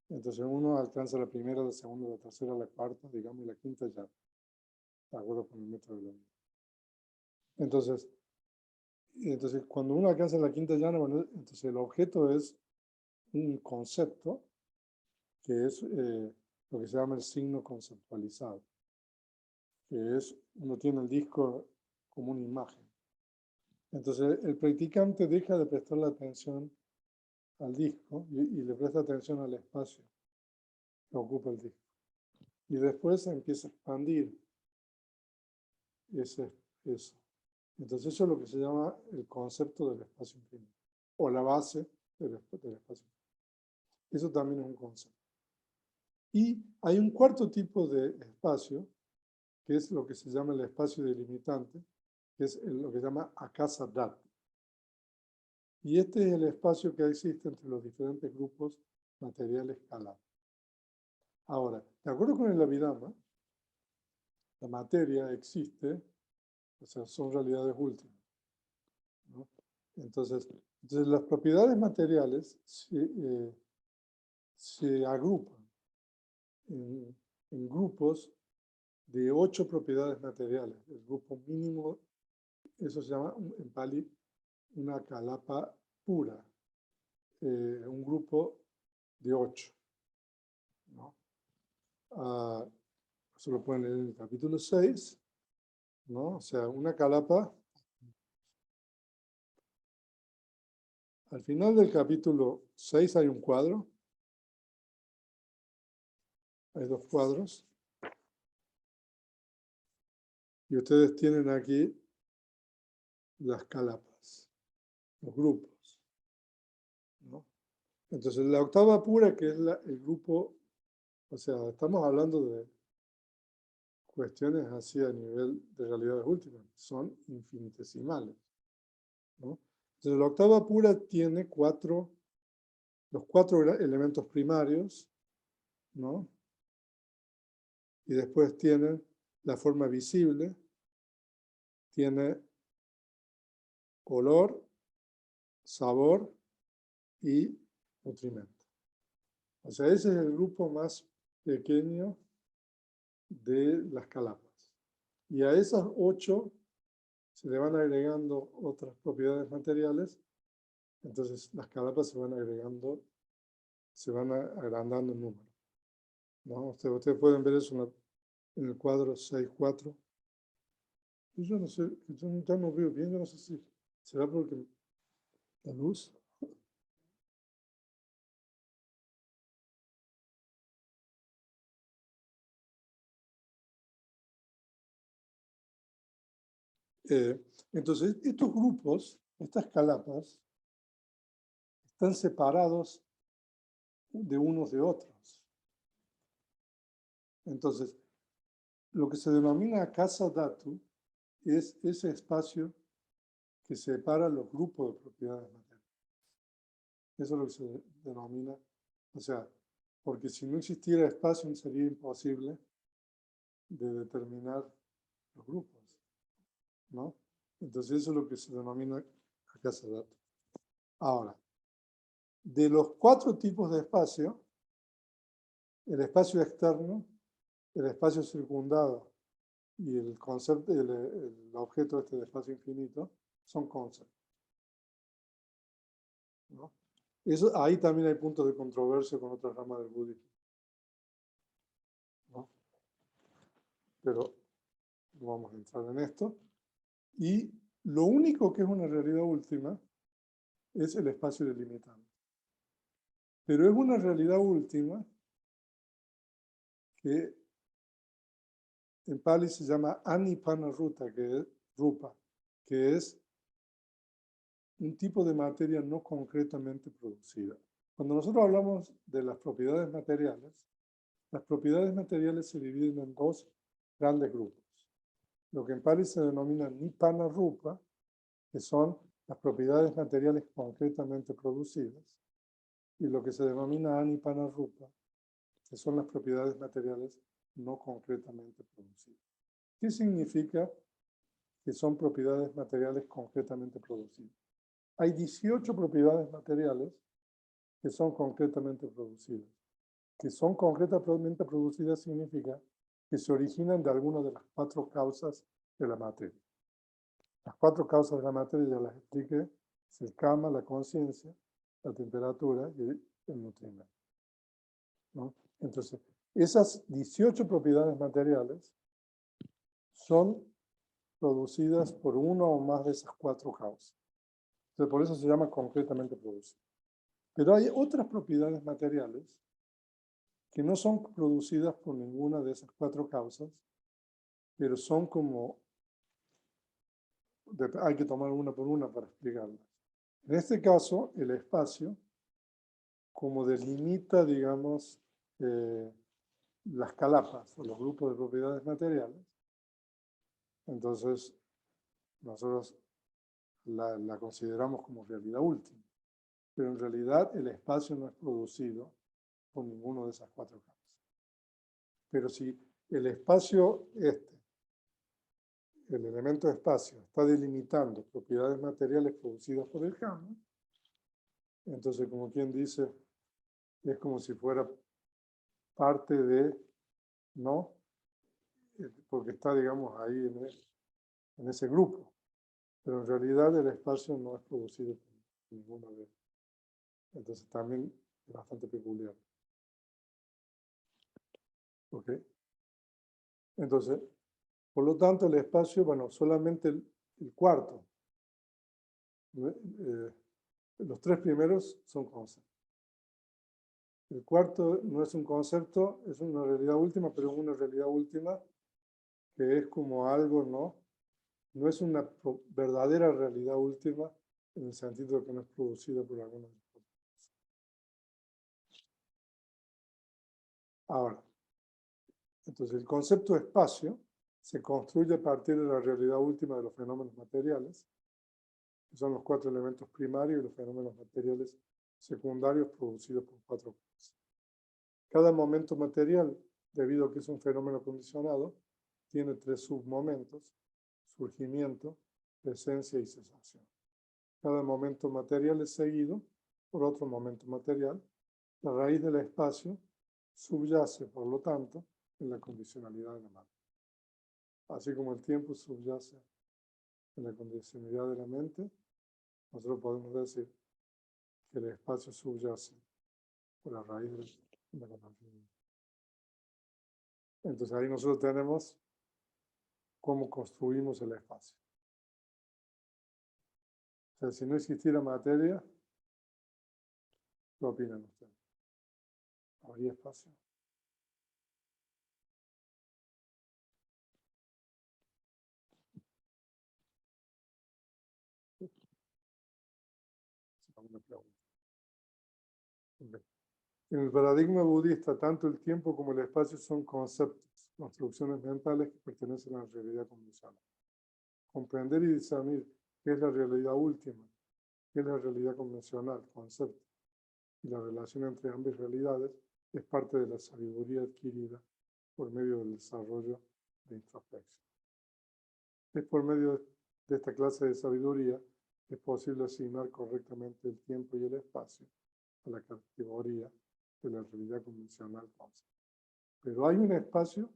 entonces uno alcanza la primera, la segunda, la tercera, la cuarta, digamos, y la quinta llana, de acuerdo con el método de la vida. Entonces, cuando uno alcanza la quinta llana, bueno, entonces el objeto es un concepto que es lo que se llama el signo conceptualizado, que es, uno tiene el disco como una imagen. Entonces, el practicante deja de prestarle atención al disco y le presta atención al espacio que ocupa el disco. Y después empieza a expandir eso. Entonces, eso es lo que se llama el concepto del espacio infinito, o la base del espacio infinito. Eso también es un concepto. Y hay un cuarto tipo de espacio, que es lo que se llama el espacio delimitante, que es lo que se llama Akasa Dhatu. Y este es el espacio que existe entre los diferentes grupos materiales calados. Ahora, de acuerdo con el Abhidhamma, la materia existe, o sea, son realidades últimas, ¿no? Entonces, las propiedades materiales se agrupan en grupos de 8 propiedades materiales. El grupo mínimo, eso se llama en Pali una kalapa pura, un grupo de 8, ¿no? Eso lo pueden leer en el capítulo 6, ¿no? O sea, una kalapa. Al final del capítulo 6 hay un cuadro. Hay 2 cuadros. Y ustedes tienen aquí las kalapas, los grupos, ¿no? Entonces, la octava pura, que es el grupo, o sea, estamos hablando de cuestiones así a nivel de realidades últimas, son infinitesimales, ¿no? Entonces, la octava pura tiene los 4 elementos primarios, ¿no? Y después tiene la forma visible, tiene olor, sabor y nutrimento. O sea, ese es el grupo más pequeño de las kalapas. Y a esas 8 se le van agregando otras propiedades materiales. Entonces las kalapas se van agregando, se van agrandando en número, ¿no? Ustedes pueden ver eso en el cuadro 6.4. Yo no sé, yo ya no veo bien, yo no sé si será porque la luz. Entonces, estos grupos, estas kalapas, están separados de unos de otros. Entonces, lo que se denomina Akasa Dhatu es ese espacio que separa los grupos de propiedades materiales. Eso es lo que se denomina, o sea, porque si no existiera espacio sería imposible de determinar los grupos, ¿no? Entonces eso es lo que se denomina Akasa Dhatu. Ahora, de los 4 tipos de espacio, el espacio externo, el espacio circundado y el concepto, el objeto este de espacio infinito, son conceptos, ¿no? Eso, ahí también hay puntos de controversia con otras ramas del budismo, ¿no? Pero no vamos a entrar en esto. Y lo único que es una realidad última es el espacio delimitante. Pero es una realidad última que en Pali se llama Anipana Rupa, que es un tipo de materia no concretamente producida. Cuando nosotros hablamos de las propiedades materiales se dividen en 2 grandes grupos. Lo que en Pali se denomina Nibbana Rupa, que son las propiedades materiales concretamente producidas, y lo que se denomina Anipana Rupa, que son las propiedades materiales no concretamente producidas. ¿Qué significa que son propiedades materiales concretamente producidas? Hay 18 propiedades materiales que son concretamente producidas. Que son concretamente producidas significa que se originan de alguna de las 4 causas de la materia. Las 4 causas de la materia ya las expliqué: es el kama, la conciencia, la temperatura y el nutrimento, ¿no? Entonces, esas 18 propiedades materiales son producidas por una o más de esas 4 causas. Entonces, por eso se llama concretamente producido. Pero hay otras propiedades materiales que no son producidas por ninguna de esas 4 causas, pero son como, hay que tomar una por una para explicarlas. En este caso, el espacio, como delimita, digamos, las calapas o los grupos de propiedades materiales, entonces nosotros la consideramos como realidad última. Pero en realidad el espacio no es producido por ninguno de esas cuatro capas. Pero si el espacio el elemento espacio, está delimitando propiedades materiales producidas por el campo, entonces, como quien dice, es como si fuera parte de, ¿no? Porque está, digamos, ahí en ese grupo. Pero en realidad el espacio no es producido por ninguno de ellos. Entonces también es bastante peculiar. ¿Ok? Entonces, por lo tanto, el espacio, bueno, solamente el cuarto. Los tres primeros son conceptos. El cuarto no es un concepto, es una realidad última, pero es una realidad última que es como algo, ¿no? No es una verdadera realidad última en el sentido de que no es producida por alguna de las cosas. Ahora, entonces el concepto de espacio se construye a partir de la realidad última de los fenómenos materiales, que son los cuatro elementos primarios y los fenómenos materiales secundarios producidos por cuatro cosas. Cada momento material, debido a que es un fenómeno condicionado, tiene tres submomentos: surgimiento, presencia y cesación. Cada momento material es seguido por otro momento material. La raíz del espacio subyace, por lo tanto, en la condicionalidad de la mente. Así como el tiempo subyace en la condicionalidad de la mente, nosotros podemos decir que el espacio subyace por la raíz de la condicionalidad. Entonces ahí nosotros tenemos cómo construimos el espacio. O sea, si no existiera materia, ¿qué opinan ustedes? ¿Habría espacio? Una pregunta. En el paradigma budista, tanto el tiempo como el espacio son conceptos, construcciones mentales que pertenecen a la realidad convencional. Comprender y discernir qué es la realidad última, qué es la realidad convencional, concepto, y la relación entre ambas realidades es parte de la sabiduría adquirida por medio del desarrollo de introspección. Es por medio de esta clase de sabiduría que es posible asignar correctamente el tiempo y el espacio a la categoría de la realidad convencional concepto. Pero hay un espacio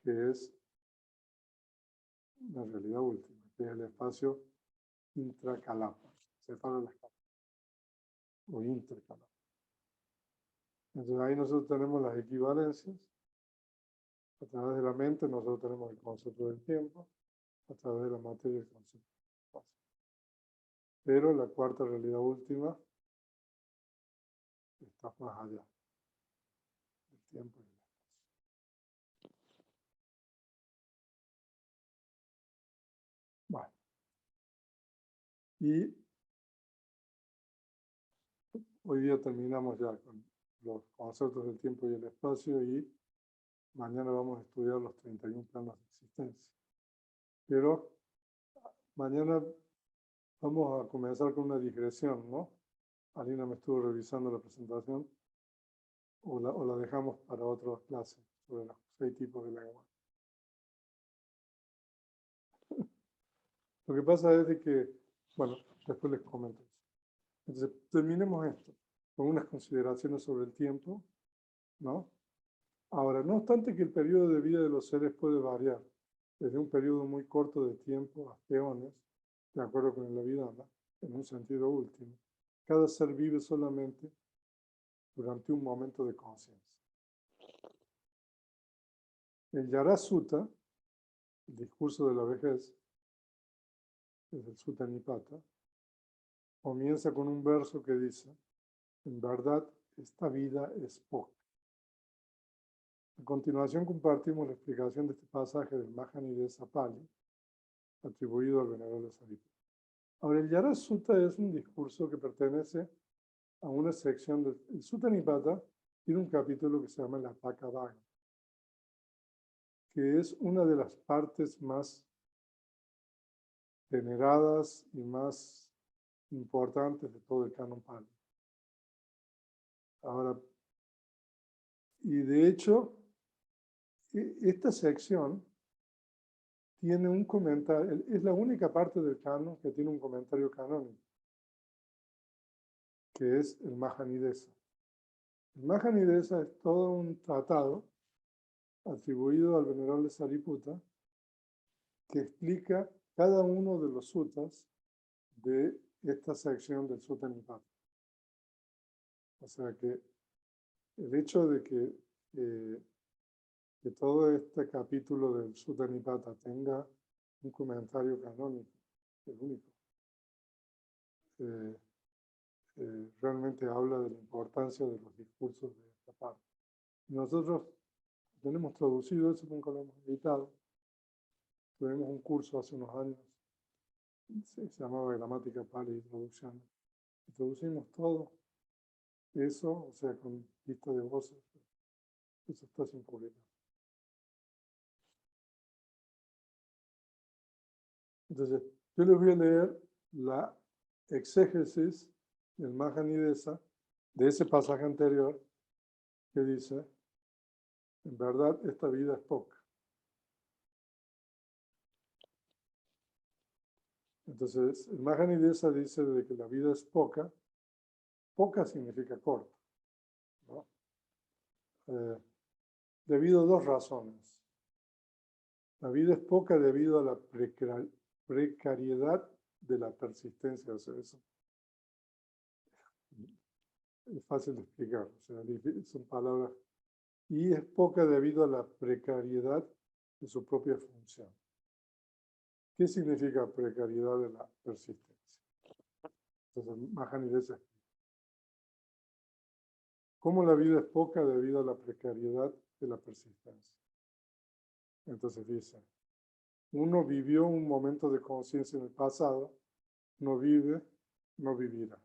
que es la realidad última, que es el espacio intracalapa, separa las capas, o intercalapa. Entonces ahí nosotros tenemos las equivalencias. A través de la mente nosotros tenemos el concepto del tiempo, a través de la materia el concepto del espacio. Pero la cuarta realidad última está más allá del tiempo y del espacio. Bueno, y hoy día terminamos ya con los conceptos del tiempo y el espacio y mañana vamos a estudiar los 31 planos de existencia. Pero mañana vamos a comenzar con una digresión, ¿no? Alina me estuvo revisando la presentación o la dejamos para otra clase sobre los 6 tipos de lengua. Lo que pasa es de que, bueno, después les comento eso. Entonces, terminemos esto con unas consideraciones sobre el tiempo, ¿no? Ahora, no obstante que el periodo de vida de los seres puede variar, desde un periodo muy corto de tiempo hasta eones, de acuerdo con la vida, ¿no? En un sentido último, cada ser vive solamente durante un momento de conciencia. El Yara Sutta, el discurso de la vejez, es el Sutta Nipata, comienza con un verso que dice: en verdad, esta vida es poca. A continuación compartimos la explicación de este pasaje del Mahanidesa Pali, atribuido al venerable Sariputta. Ahora, el Yara Sutta es un discurso que pertenece a una sección del Sutta Nipata, tiene un capítulo que se llama la Pakavagga, que es una de las partes más veneradas y más importantes de todo el canon Pali. Ahora, y de hecho, esta sección tiene un comentario, es la única parte del canon que tiene un comentario canónico, que es el Mahanidesa. El Mahanidesa es todo un tratado atribuido al venerable Sariputta que explica cada uno de los suttas de esta sección del Sutta Nipata. O sea que el hecho de que todo este capítulo del Sutta Nipata tenga un comentario canónico, el único, realmente habla de la importancia de los discursos de esta parte. Nosotros tenemos traducido eso, nunca lo hemos editado. Tuvimos un curso hace unos años, se llamaba Gramática Pali y Traducción. Y traducimos todo eso, o sea, con lista de voces. Eso está sin publicar. Entonces, yo les voy a leer la exégesis del Mahanidesa de ese pasaje anterior que dice, en verdad esta vida es poca. Entonces, el Mahanidesa dice de que la vida es poca. Poca significa corta, ¿no? Debido a dos razones. La vida es poca debido a la precariedad de la persistencia. O sea, eso es fácil de explicar. O sea, son palabras. Y es poca debido a la precariedad de su propia función. ¿Qué significa precariedad de la persistencia? Entonces, Mahanidesa explica. ¿Cómo la vida es poca debido a la precariedad de la persistencia? Entonces dice, uno vivió un momento de conciencia en el pasado, no vive, no vivirá.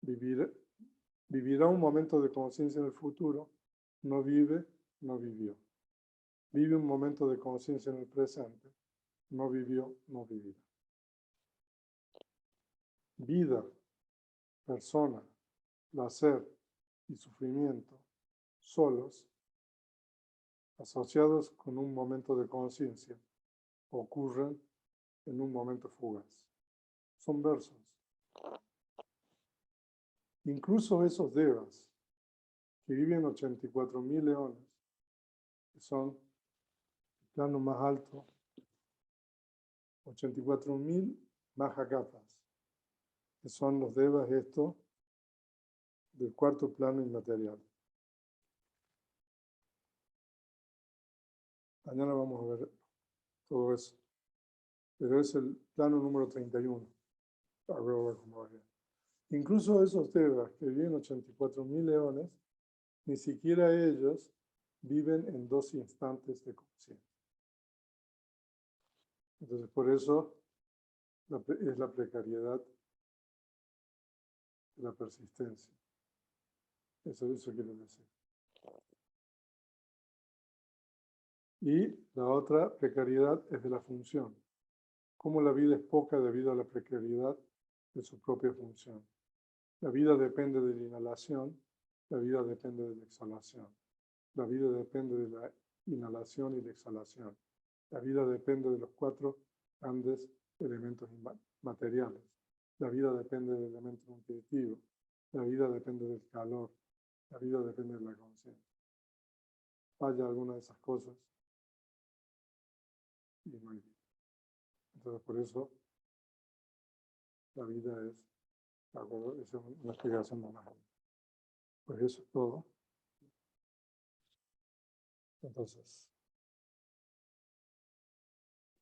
Vivirá un momento de conciencia en el futuro, no vive, no vivió. Vive un momento de conciencia en el presente, no vivió, no vivirá. Vida, persona, placer y sufrimiento, solos, asociados con un momento de conciencia, ocurren en un momento fugaz. Son versos. Incluso esos devas que viven 84.000 leones, que son el plano más alto, 84.000 mahakapas, que son los devas estos del cuarto plano inmaterial. Mañana vamos a ver todo eso. Pero es el plano número 31. A ver cómo va. Incluso esos devas que viven 84.000 leones, ni siquiera ellos viven en 2 instantes de conciencia. Entonces, por eso es la precariedad de la persistencia. Eso quiero decir. Y la otra precariedad es de la función. Cómo la vida es poca debido a la precariedad de su propia función. La vida depende de la inhalación, la vida depende de la exhalación. La vida depende de la inhalación y la exhalación. La vida depende de los 4 grandes elementos materiales. La vida depende del elemento nutritivo. La vida depende del calor. La vida depende de la conciencia. Falla alguna de esas cosas y no hay vida. Entonces, por eso, la vida es, esa es una explicación de más. Pues eso es todo. Entonces,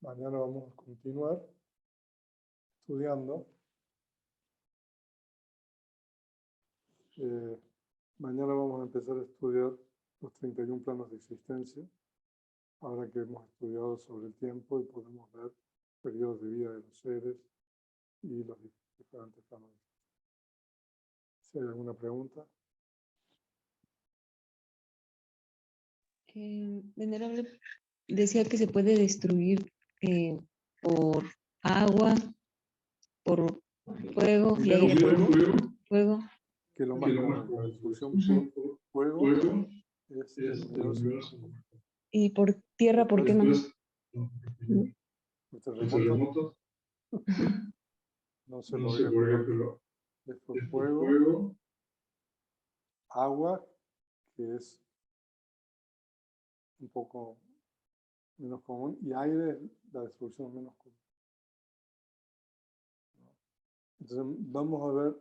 mañana vamos a continuar estudiando. Mañana vamos a empezar a estudiar los 31 planos de existencia. Ahora que hemos estudiado sobre el tiempo y podemos ver periodos de vida de los seres y los diferentes planos. Si hay alguna pregunta. Venerable, decía que se puede destruir por agua, por fuego, y Primero aire, fuego. que es lo más común. La destrucción por fuego es el universo. Y por tierra, ¿por qué no? Los terremotos no se podría, pero es por fuego, agua, que es un poco menos común, y aire, la destrucción menos común. Entonces vamos a ver,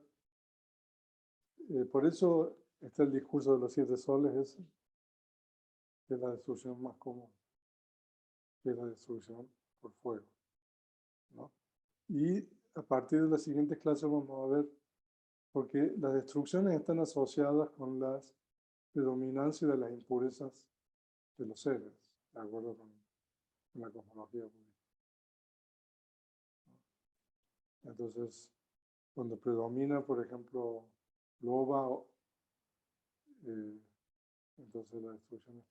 por eso está el discurso de los 7 soles, que es la destrucción más común, que es la destrucción por fuego, ¿no? Y a partir de las siguientes clases vamos a ver, porque las destrucciones están asociadas con las predominancias de las impurezas de los seres, de acuerdo con la cosmología. Entonces, cuando predomina, por ejemplo, loba, entonces la destrucción es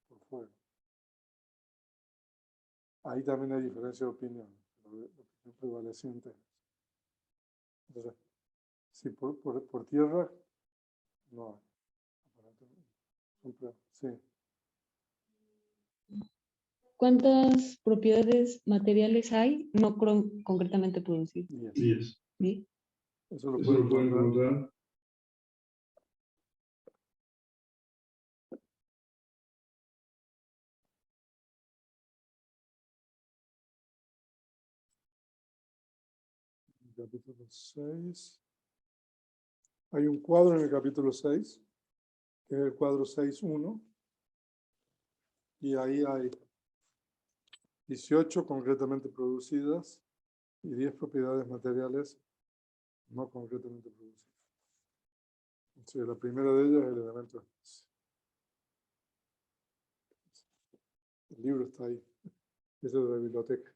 por fuego. Ahí también hay diferencia de opinión, pero la opinión prevaleciente. Entonces, si por tierra, no hay. Sí. ¿Cuántas propiedades materiales hay? No concretamente producir. 10. ¿Sí? Eso lo pueden encontrar. Capítulo 6. Hay un cuadro en el capítulo 6, que es el cuadro 6.1, y ahí hay 18 concretamente producidas y 10 propiedades materiales no concretamente producidas. Sí, la primera de ellas es el elemento espacio. El libro está ahí, es de la biblioteca.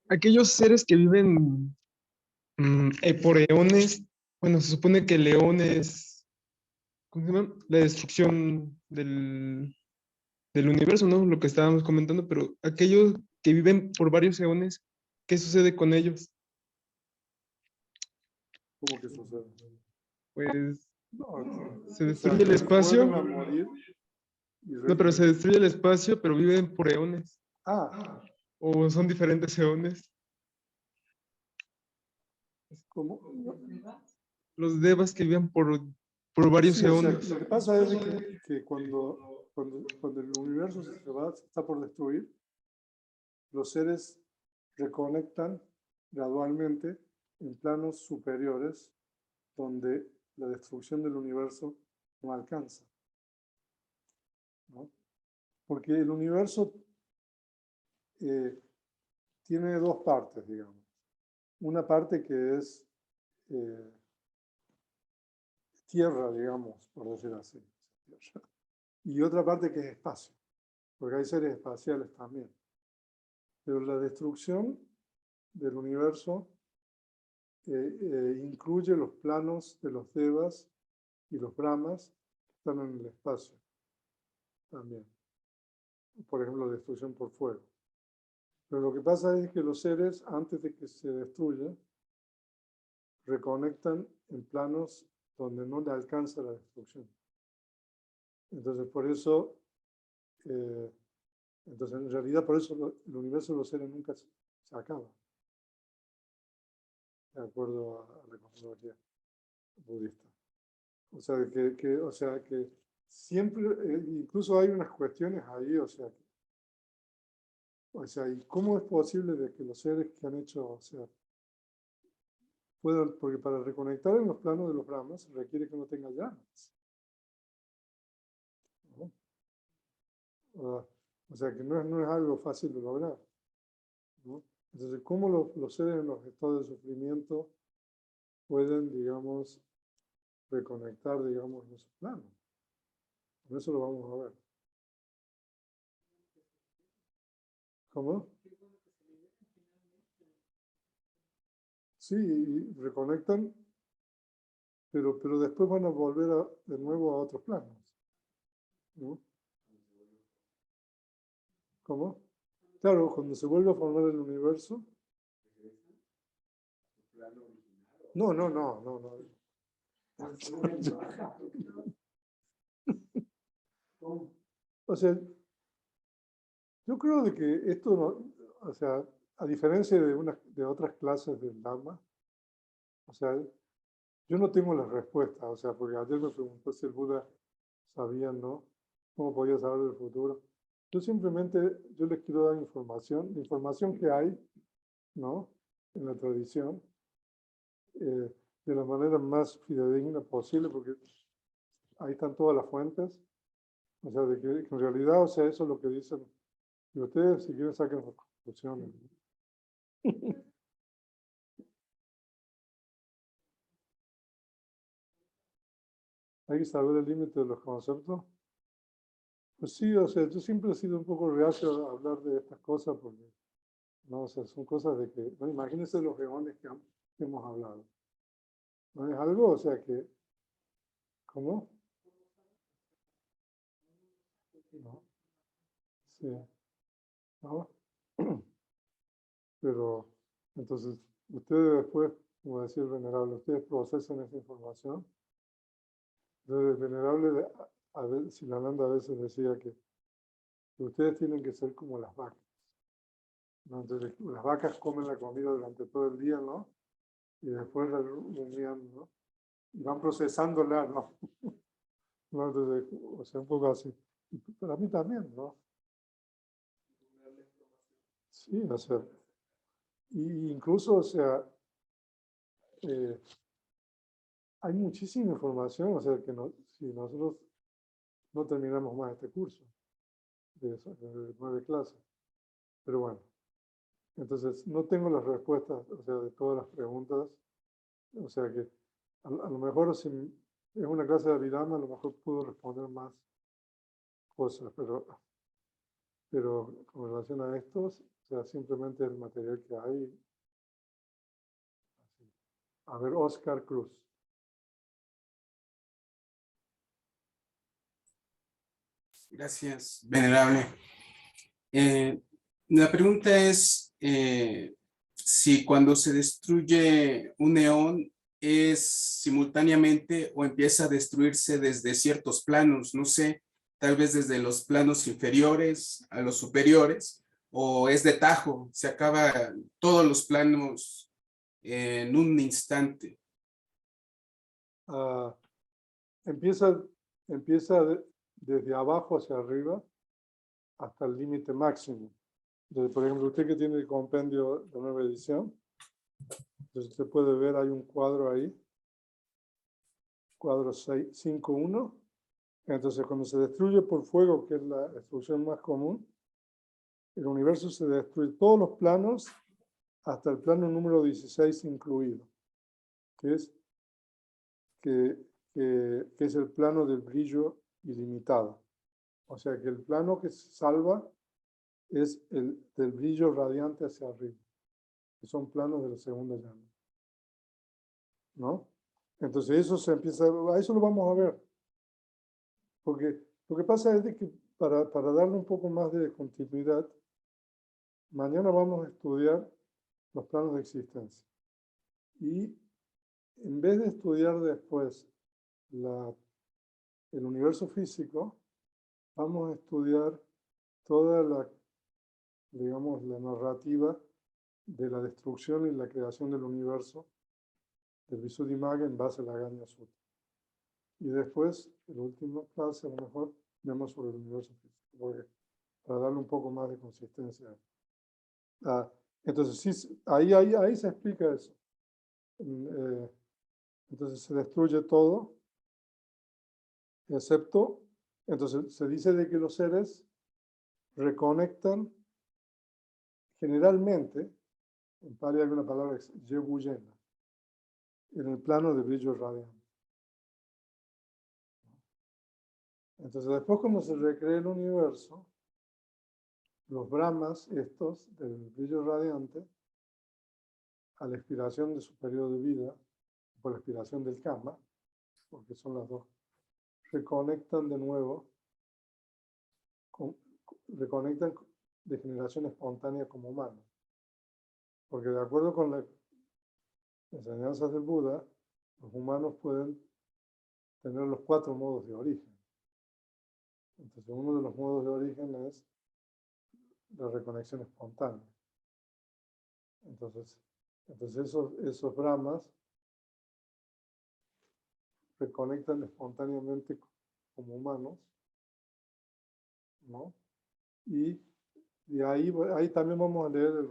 Aquellos seres que viven por eones, bueno, se supone que el eón es, ¿cómo se llama? La destrucción del universo, ¿no? Lo que estábamos comentando, pero aquellos que viven por varios eones, ¿qué sucede con ellos? ¿Cómo que sucede? Pues No, se destruye el espacio. Vuelven a morir y No, pero se destruye el espacio, pero viven por eones. Ah, O son diferentes eones. ¿cómo? Los devas que viven por varios Sí, o sea, eones. lo que pasa es que cuando el universo está por destruir, los seres reconectan gradualmente en planos superiores donde la destrucción del universo no alcanza, ¿no? Porque el universo tiene dos partes, digamos. Una parte que es tierra, digamos, por decir así, y otra parte que es espacio, porque hay seres espaciales también. Pero la destrucción del universo incluye los planos de los devas y los brahmas que están en el espacio también. Por ejemplo, la destrucción por fuego. Pero lo que pasa es que los seres, antes de que se destruya, reconectan en planos donde no le alcanza la destrucción. Entonces, por eso, entonces en realidad, por eso el universo de los seres nunca se acaba, de acuerdo a la cosmología budista. O sea que siempre, incluso hay unas cuestiones ahí, ¿y cómo es posible de que los seres que han hecho, puedan, porque para reconectar en los planos de los brahmas se requiere que uno tenga llamas, ¿no? O sea que no es algo fácil de lograr, ¿no? Entonces, ¿cómo los seres en los estados de sufrimiento pueden, digamos, reconectar, digamos, en esos planos? Por eso lo vamos a ver. ¿Cómo? Sí, y reconectan, pero después van a volver de nuevo a otros planos. ¿no? ¿Cómo? Claro, cuando se vuelve a formar el universo. No, no, no, no, no. O sea, yo creo de que esto, o sea, a diferencia de otras clases del Dhamma, o sea, yo no tengo la respuesta, o sea, porque ayer me preguntó si el Buda sabía, ¿no? ¿Cómo podía saber del futuro? Yo les quiero dar información, la información que hay, ¿no? En la tradición, de la manera más fidedigna posible, porque ahí están todas las fuentes, o sea, de que en realidad, o sea, eso es lo que dicen, y ustedes si quieren saquen sus conclusiones. Hay que saber el límite de los conceptos. Pues sí, o sea, yo siempre he sido un poco reacio a hablar de estas cosas porque, no, o sea, son cosas de que, bueno, imagínense los eones que hemos hablado. ¿No es algo? O sea que, ¿cómo? No, sí, ¿no? Pero, entonces, ustedes después, como decía el venerable, ustedes procesan esa información. Entonces, el venerable, Silananda a veces decía que ustedes tienen que ser como las vacas, ¿no? Entonces, las vacas comen la comida durante todo el día, ¿no? Y después la rumian, ¿no? Y van procesándola, ¿no? ¿No? Entonces, o sea, un poco así. Y para mí también, ¿no? Sí, o sea, y incluso, o sea, eh, hay muchísima información, o sea, que si nosotros no terminamos más este curso de 9 clases. Pero bueno, entonces no tengo las respuestas, o sea, de todas las preguntas. O sea que a lo mejor si es una clase de Abhidhamma, a lo mejor puedo responder más cosas, pero con relación a estos, o sea, simplemente el material que hay. Así. A ver, Oscar Cruz. Gracias, venerable. La pregunta es si cuando se destruye un eón es simultáneamente o empieza a destruirse desde ciertos planos, no sé, tal vez desde los planos inferiores a los superiores, o es de tajo, se acaba todos los planos en un instante. Ah, empieza desde abajo hacia arriba hasta el límite máximo. Entonces, por ejemplo, usted que tiene el compendio de nueva edición, entonces usted puede ver, hay un cuadro ahí, cuadro 5.1. Entonces, cuando se destruye por fuego, que es la destrucción más común, el universo se destruye todos los planos hasta el plano número 16 incluido, que es, que es el plano del brillo ilimitado. O sea que el plano que se salva es el del brillo radiante hacia arriba, que son planos de la segunda llama, ¿no? Entonces eso se empieza, a eso lo vamos a ver, porque lo que pasa es de que para darle un poco más de continuidad, mañana vamos a estudiar los planos de existencia. Y en vez de estudiar después el universo físico, vamos a estudiar toda digamos, la narrativa de la destrucción y la creación del universo del Visuddhimagga en base a la Ganya Sutta. Y después, en la última clase, a lo mejor, vemos sobre el universo físico, para darle un poco más de consistencia. Entonces, sí, ahí se explica eso. Entonces, se destruye todo, excepto, entonces, se dice de que los seres reconectan generalmente, en Pali hay una palabra que es yebuyena, en el plano de brillo radiante. Entonces, después cuando se recrea el universo, los brahmas, estos, del brillo radiante, a la expiración de su periodo de vida, por la expiración del karma, porque son las dos, reconectan de nuevo reconectan de generación espontánea como humanos. Porque de acuerdo con las enseñanzas del Buda, los humanos pueden tener los 4 modos de origen. Entonces, uno de los modos de origen es la reconexión espontánea. Entonces esos brahmas reconectan espontáneamente como humanos, ¿no? Y ahí también vamos a leer el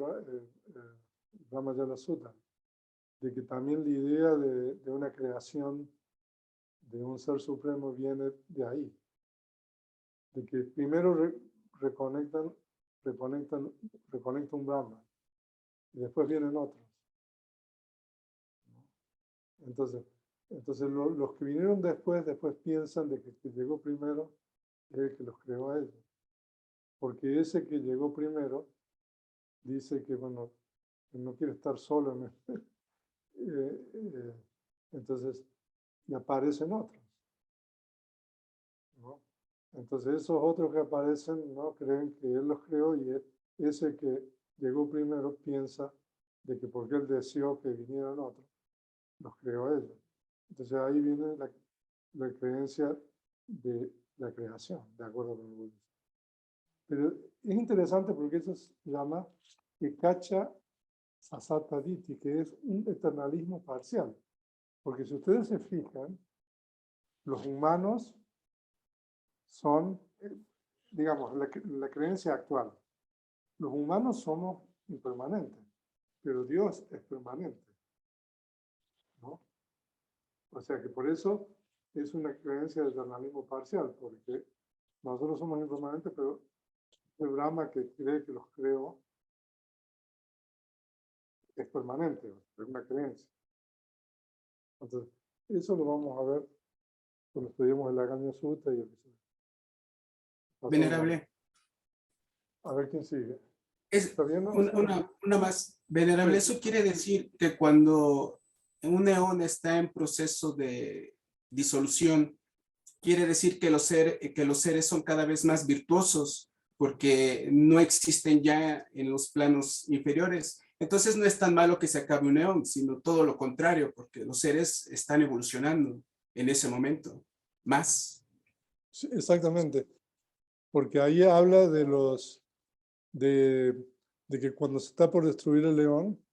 Brahmayana Sutta, de que también la idea de una creación de un ser supremo viene de ahí. De que primero reconecta un Brahma y después vienen otros. Entonces los que vinieron después piensan de que el que llegó primero es el que los creó a ellos. Porque ese que llegó primero dice que, bueno, que no quiere estar solo. Entonces, y aparecen otros, ¿no? Entonces esos otros que aparecen, ¿no?, creen que él los creó, y ese que llegó primero piensa de que porque él deseó que vinieran otros, los creó a ellos. Entonces ahí viene la creencia de la creación, de acuerdo con el budismo. Pero es interesante porque eso se llama Ekacha Sasataditi, que es un eternalismo parcial. Porque si ustedes se fijan, los humanos son, digamos, la creencia actual. Los humanos somos impermanentes, pero Dios es permanente, ¿no? O sea que por eso es una creencia de eternalismo parcial, porque nosotros somos impermanentes, pero el Brahma, que cree que los creó, es permanente, es una creencia. Entonces, eso lo vamos a ver cuando estudiemos el Aganya Sutta y el Venerable. A ver quién sigue. Es ¿Está bien, no? una más. Venerable, eso quiere decir que cuando un eón está en proceso de disolución, quiere decir que los seres son cada vez más virtuosos porque no existen ya en los planos inferiores. Entonces no es tan malo que se acabe un eón, sino todo lo contrario, porque los seres están evolucionando en ese momento, más. Sí, exactamente. Porque ahí habla de que cuando se está por destruir el león,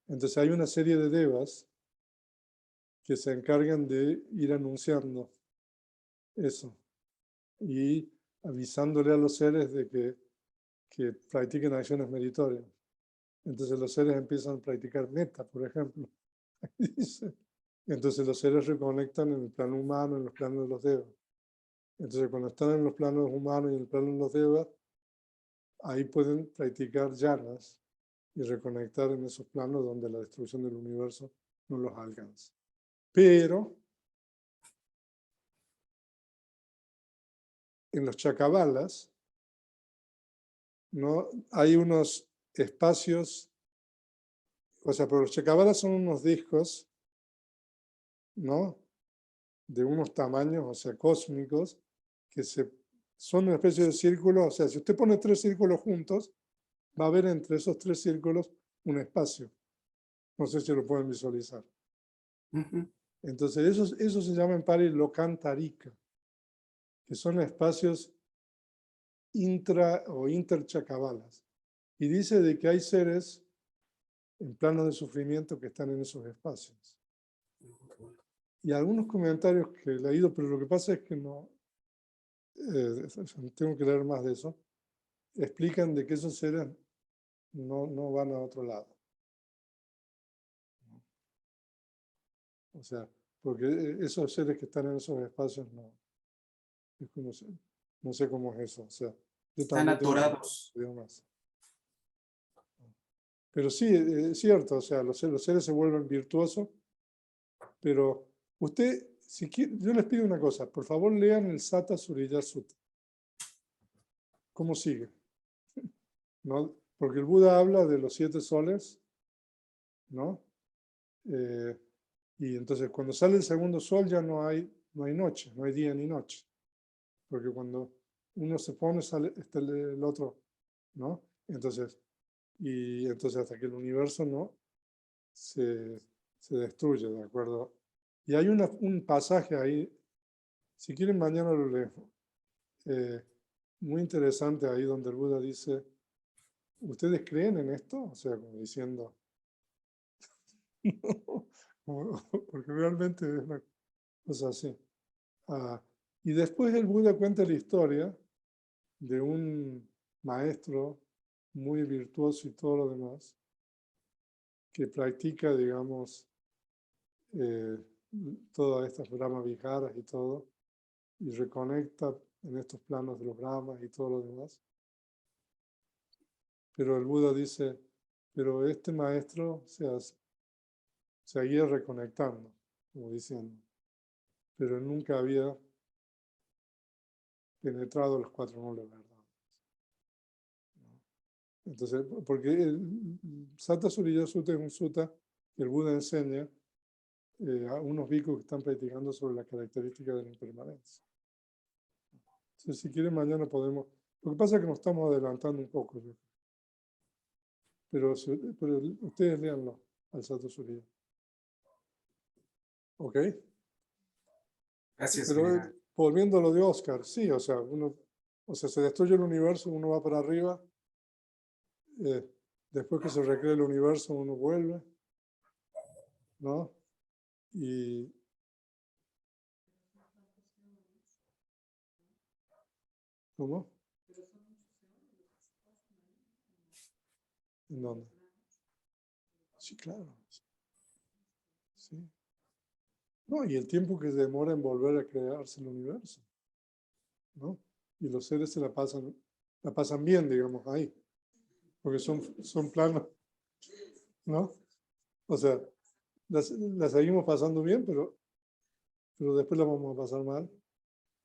entonces hay una serie de devas que se encargan de ir anunciando eso y avisándole a los seres de que practiquen acciones meritorias. Entonces los seres empiezan a practicar metta, por ejemplo. Dice. Entonces los seres reconectan en el plano humano, en los planos de los devas. Entonces cuando están en los planos humanos y en el plano de los devas, ahí pueden practicar yanas y reconectar en esos planos donde la destrucción del universo no los alcanza. Pero en los chakavalas, ¿no?, hay unos espacios, o sea, pero los chakavalas son unos discos, ¿no?, de unos tamaños, o sea, cósmicos, que son una especie de círculo. O sea, si usted pone 3 círculos juntos, va a haber entre esos 3 círculos un espacio. No sé si lo pueden visualizar. Entonces, eso se llama en Pali Lokantarika, que son espacios intra o interchakavalas. Y dice de que hay seres en plano de sufrimiento que están en esos espacios. Y algunos comentarios que he leído, pero lo que pasa es que no, tengo que leer más de eso, explican de que esos seres no van a otro lado. O sea, porque esos seres que están en esos espacios no sé cómo es eso. O sea, yo Están atorados. Más. Pero sí, es cierto, o sea, los seres se vuelven virtuosos, pero usted, si quiere, yo les pido una cosa, por favor lean el Sata Surya Sutta. ¿Cómo sigue? ¿No? Porque el Buda habla de los 7 soles, ¿no? Y entonces cuando sale el segundo sol ya no hay noche, no hay día ni noche. Porque cuando uno se pone, sale está el otro, ¿no? Entonces hasta que el universo no se destruye, ¿de acuerdo? Y hay un pasaje ahí, si quieren mañana lo leo, muy interesante ahí donde el Buda dice, ¿ustedes creen en esto? O sea, como diciendo, porque realmente es una cosa así. Y después el Buda cuenta la historia de un maestro muy virtuoso y todo lo demás, que practica, digamos, todas estas Brahma Viharas y todo, y reconecta en estos planos de los Brahmas y todo lo demás. Pero el Buda dice, pero este maestro seguía reconectando, como diciendo, pero él nunca había penetrado los cuatro nobles verdades. Entonces, porque el Satta Surya Sutta es un sutta que el Buda enseña a unos bhikkhus que están practicando sobre la característica de la impermanencia. Entonces, si quieren, mañana podemos. Lo que pasa es que nos estamos adelantando un poco, pero ustedes léanlo al Satta Surya. ¿Ok? Gracias, Pero general. volviendo a lo de Oscar, sí, o sea, se destruye el universo, uno va para arriba, después que se recrea el universo, uno vuelve, ¿no? Y ¿cómo? ¿En dónde? Sí, claro. Sí. No, y el tiempo que demora en volver a crearse el universo, ¿no? Y los seres se la pasan bien, digamos, ahí, porque son planos, ¿no? O sea, la seguimos pasando bien, pero después la vamos a pasar mal,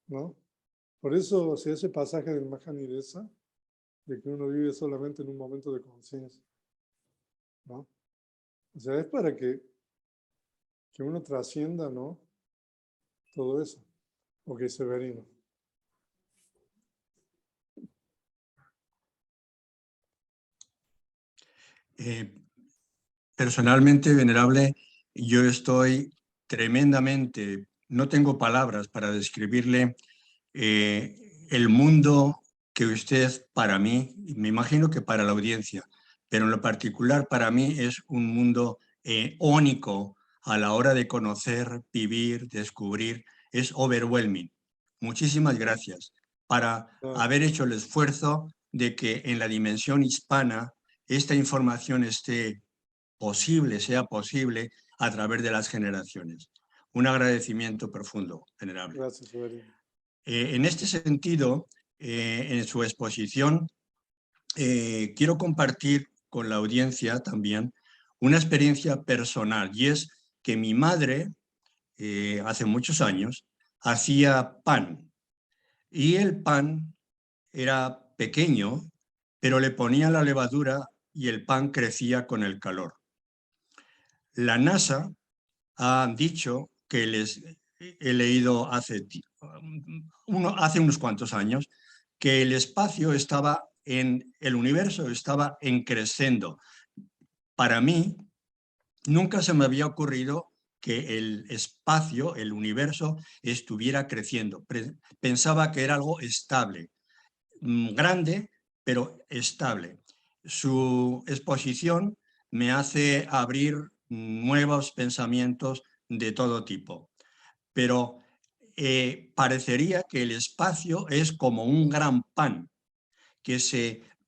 ¿no? Por eso, o sea, ese pasaje del Mahanidesa, de que uno vive solamente en un momento de conciencia, ¿no? O sea, es para que uno trascienda, ¿no? Todo eso. Ok, Severino. Personalmente, venerable, yo estoy tremendamente, no tengo palabras para describirle el mundo que usted para mí, y me imagino que para la audiencia, pero en lo particular para mí es un mundo único a la hora de conocer, vivir, descubrir, es overwhelming. Muchísimas gracias para haber hecho el esfuerzo de que en la dimensión hispana esta información sea posible a través de las generaciones. Un agradecimiento profundo, venerable. Gracias, Severino. En este sentido, en su exposición, quiero compartir con la audiencia también una experiencia personal, y es que mi madre, hace muchos años, hacía pan, y el pan era pequeño, pero le ponía la levadura y el pan crecía con el calor. La NASA ha dicho que he leído hace unos cuantos años que el espacio estaba el universo estaba en crescendo. Para mí, nunca se me había ocurrido que el espacio, el universo, estuviera creciendo. Pensaba que era algo estable, grande, pero estable. Su exposición me hace abrir nuevos pensamientos de todo tipo, pero parecería que el espacio es como un gran pan,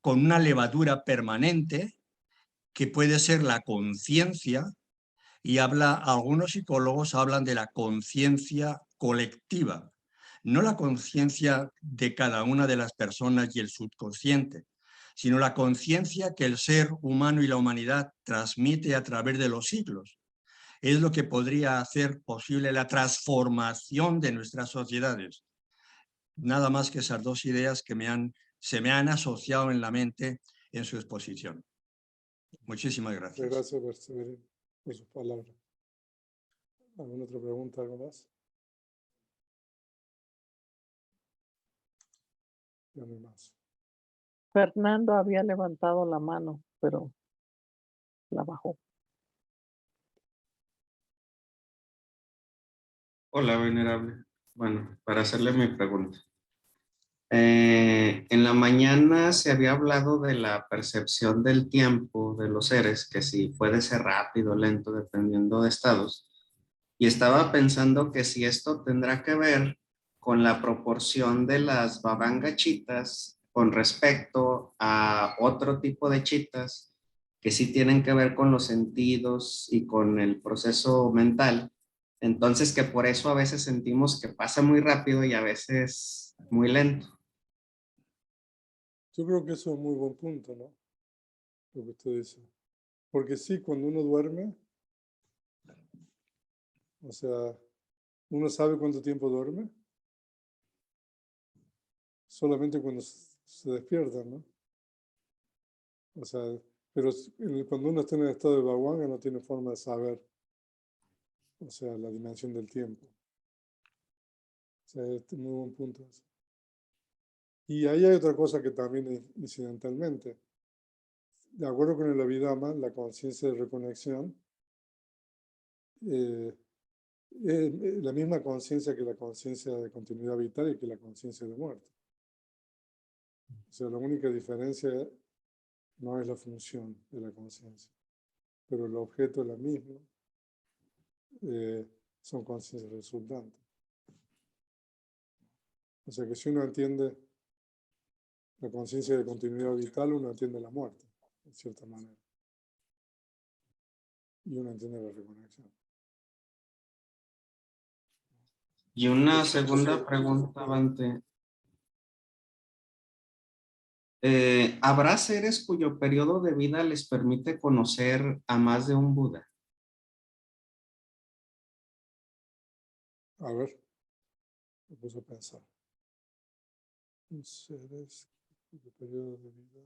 con una levadura permanente, que puede ser la conciencia, y algunos psicólogos hablan de la conciencia colectiva, no la conciencia de cada una de las personas y el subconsciente, sino la conciencia que el ser humano y la humanidad transmite a través de los siglos. Es lo que podría hacer posible la transformación de nuestras sociedades. Nada más que esas dos ideas que se me han asociado en la mente en su exposición. Muchísimas gracias. Gracias, Severino, por sus palabras. ¿Alguna otra pregunta, algo más? Ya no hay más. Fernando había levantado la mano, pero la bajó. Hola, venerable. Bueno, para hacerle mi pregunta. En la mañana se había hablado de la percepción del tiempo de los seres, que si puede ser rápido o lento, dependiendo de estados. Y estaba pensando que si esto tendrá que ver con la proporción de las babanga chitas con respecto a otro tipo de chitas que sí tienen que ver con los sentidos y con el proceso mental. Entonces que por eso a veces sentimos que pasa muy rápido y a veces muy lento. Yo creo que eso es un muy buen punto, ¿no? Lo que usted dice. Porque sí, cuando uno duerme, o sea, uno sabe cuánto tiempo duerme, solamente cuando se despierta, ¿no? O sea, pero cuando uno está en el estado de Bhavanga no tiene forma de saber, o sea, la dimensión del tiempo. O sea, es un muy buen punto eso. Y ahí hay otra cosa que también incidentalmente, de acuerdo con el Abhidhamma, la conciencia de reconexión, es la misma conciencia que la conciencia de continuidad vital y que la conciencia de muerte. O sea, la única diferencia no es la función de la conciencia, pero el objeto es la misma, son conciencias resultantes. O sea que si uno entiende la conciencia de continuidad vital, uno entiende la muerte, de cierta manera. Y uno entiende la reconexión. Y una segunda pregunta, Bhante. ¿Habrá seres cuyo periodo de vida les permite conocer a más de un Buda? A ver, me puse a pensar. Seres de periodo de vida.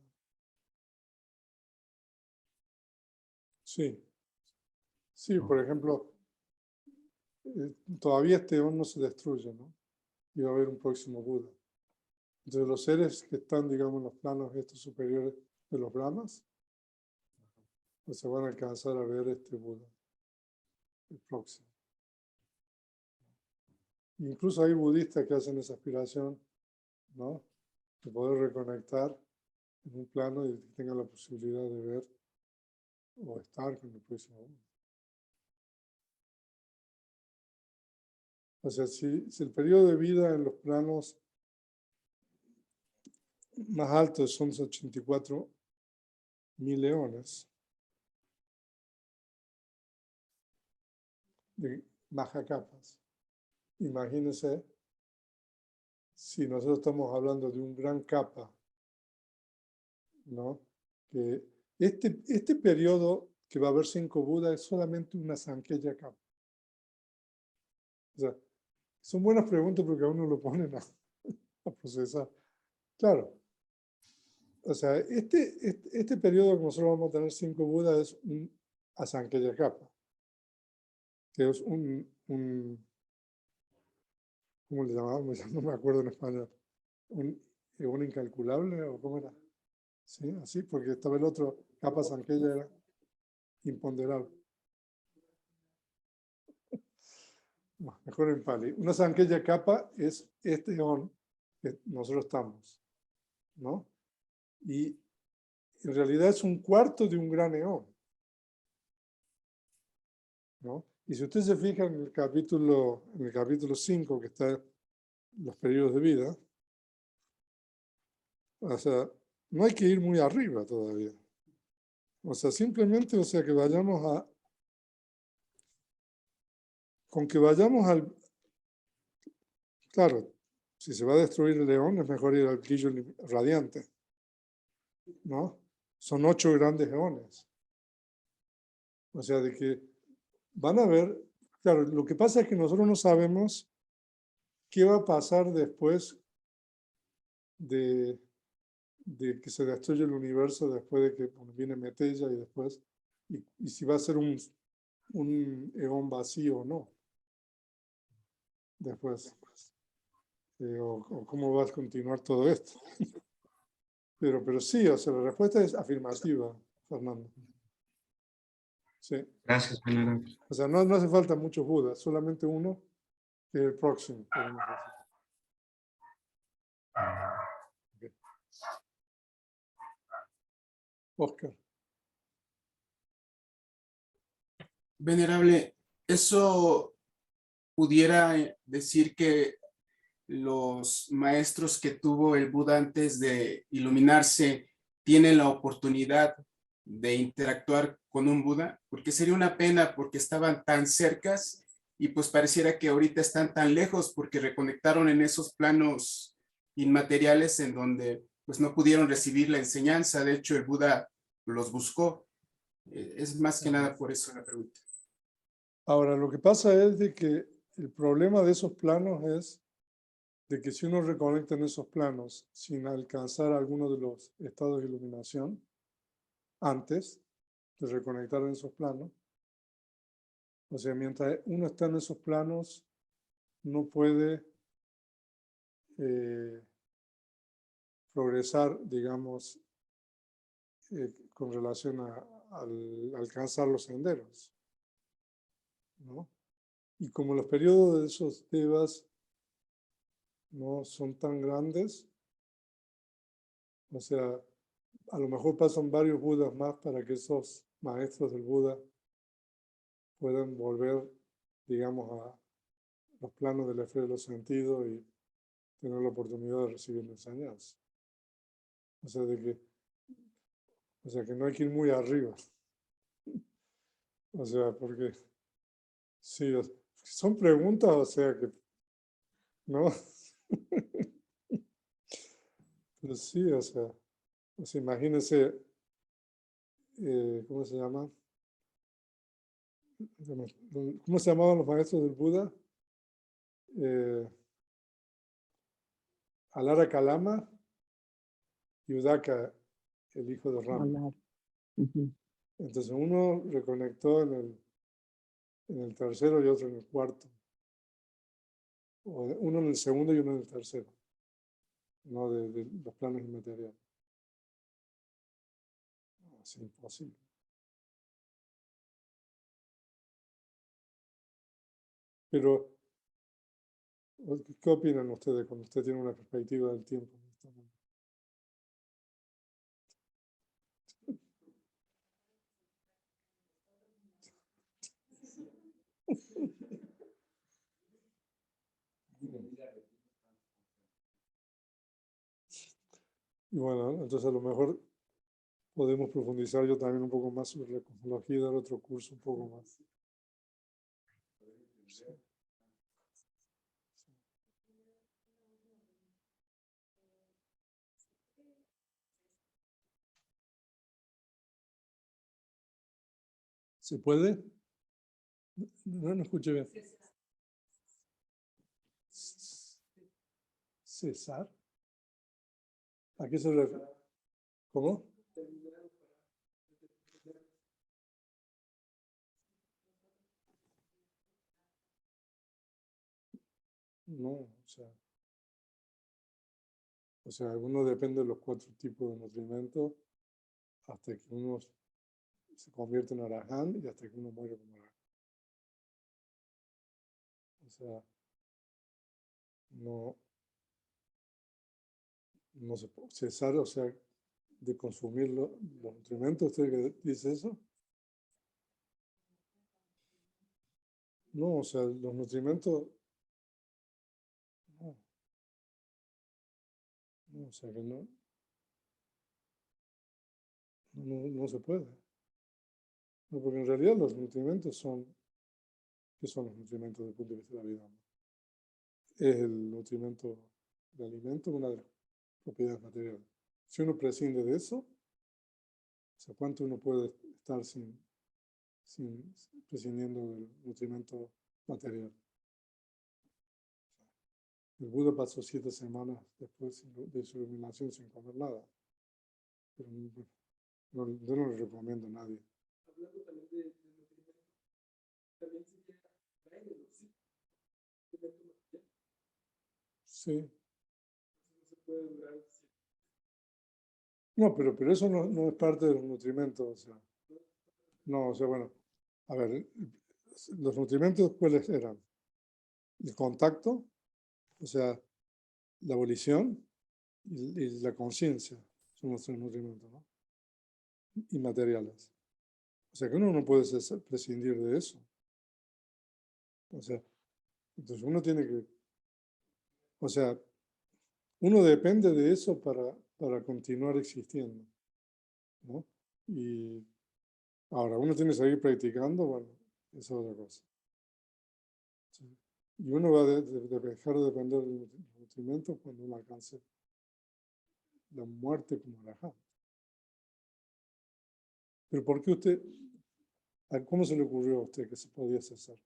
Sí. Sí, por ejemplo, todavía este eón no se destruye, ¿no? Y va a haber un próximo Buda. Entonces los seres que están, digamos, en los planos estos superiores de los Brahmas, pues se van a alcanzar a ver este Buda, el próximo. Incluso hay budistas que hacen esa aspiración, ¿no? De poder reconectar en un plano y que tengan la posibilidad de ver o estar con el próximo Buda. O sea, si el periodo de vida en los planos más altos son 84.000 leones de Mahacapas, imagínense si nosotros estamos hablando de un gran capa, ¿no? Que este periodo que va a haber 5 Budas es solamente una Sankhya capa. O sea, son buenas preguntas porque a uno lo ponen a procesar. Claro. O sea, este periodo que nosotros vamos a tener 5 Budas es un Asankhya capa, que es ¿cómo le llamábamos? No me acuerdo en español. Un incalculable, ¿o cómo era? Sí, así, porque estaba el otro, capa Sankhya era imponderable. Bueno, mejor en Pali. Una Sankhya capa es este eón que nosotros estamos, ¿no? Y en realidad es un cuarto de un gran eón, ¿no? Y si usted se fija en el capítulo 5, que está los periodos de vida, o sea, no hay que ir muy arriba todavía. O sea, simplemente, o sea, que vayamos con que vayamos al, claro, si se va a destruir el león, es mejor ir al brillo radiante, ¿no? Son 8 grandes eones. O sea, de que van a ver, claro, lo que pasa es que nosotros no sabemos qué va a pasar después de que se destruye el universo, después de que viene Metella y después, y si va a ser un eón vacío o no. Después. o cómo vas a continuar todo esto. Pero sí, o sea, la respuesta es afirmativa, Fernando. Sí. Gracias, venerable. O sea, no hace falta muchos Budas, solamente uno, que es el próximo. Podemos decir. Ok. Oscar. Venerable, eso pudiera decir que los maestros que tuvo el Buda antes de iluminarse tienen la oportunidad de interactuar con un Buda, porque sería una pena porque estaban tan cercas y pues pareciera que ahorita están tan lejos porque reconectaron en esos planos inmateriales en donde pues no pudieron recibir la enseñanza. De hecho, el Buda los buscó. Es más que nada por eso la pregunta. Ahora, lo que pasa es de que el problema de esos planos es de que si uno reconecta en esos planos sin alcanzar alguno de los estados de iluminación, antes de reconectar en esos planos, o sea, mientras uno está en esos planos, no puede progresar, digamos, con relación al alcanzar los senderos, ¿no? Y como los periodos de esos devas no son tan grandes, o sea, a lo mejor pasan varios Budas más para que esos maestros del Buda puedan volver, digamos, a los planos de la esfera de los sentidos y tener la oportunidad de recibir la enseñanza. O sea, que no hay que ir muy arriba. O sea, porque sí, son preguntas, o sea, que no. Pero sí, o sea imagínense, ¿cómo se llama? ¿Cómo se llamaban los maestros del Buda? Alara Kalama y Udaka, el hijo de Rama. Hablar. Ujú. Entonces uno reconectó en el tercero y otro en el cuarto. O uno en el segundo y uno en el tercero. No de los planos inmateriales. No, es imposible. Pero, ¿qué opinan ustedes cuando usted tiene una perspectiva del tiempo? Y bueno, entonces a lo mejor podemos profundizar yo también un poco más sobre la cosmología y dar otro curso un poco más. Sí. ¿Se puede? No escuché bien. ¿Cesar? ¿A qué se refiere? ¿Cómo? No, o sea, uno depende de los 4 tipos de nutrimentos hasta que uno se convierte en araján y hasta que uno muere como araján. O sea, no se puede cesar, o sea, de consumir los nutrimentos. ¿Usted que dice eso? No, o sea, los nutrimentos, no, o sea que no se puede. No, porque en realidad los nutrimentos ¿qué son los nutrimentos desde el punto de vista de la vida? Es el nutrimento de alimento, una de las propiedades materiales. Si uno prescinde de eso, o sea, ¿cuánto uno puede estar prescindiendo del nutrimento material? El Buda pasó 7 semanas después de su iluminación sin comer nada. Pero yo no le recomiendo a nadie. Hablando también de nutrimentos, también se queda en el Sí. No, pero eso no es parte de los nutrimentos. O sea, no, o sea, bueno, a ver, los nutrimentos, ¿cuáles eran? El contacto, o sea, la volición y la conciencia son los tres nutrimentos, ¿no? Inmateriales. O sea que uno no puede prescindir de eso. O sea, entonces uno tiene que, o sea, uno depende de eso para continuar existiendo, ¿no? Y ahora uno tiene que seguir practicando, bueno, esa es otra cosa. ¿Sí? Y uno va a dejar de depender de los nutrimentos cuando uno alcance la muerte como arajá. Pero ¿por qué usted, cómo se le ocurrió a usted que se podía cesar?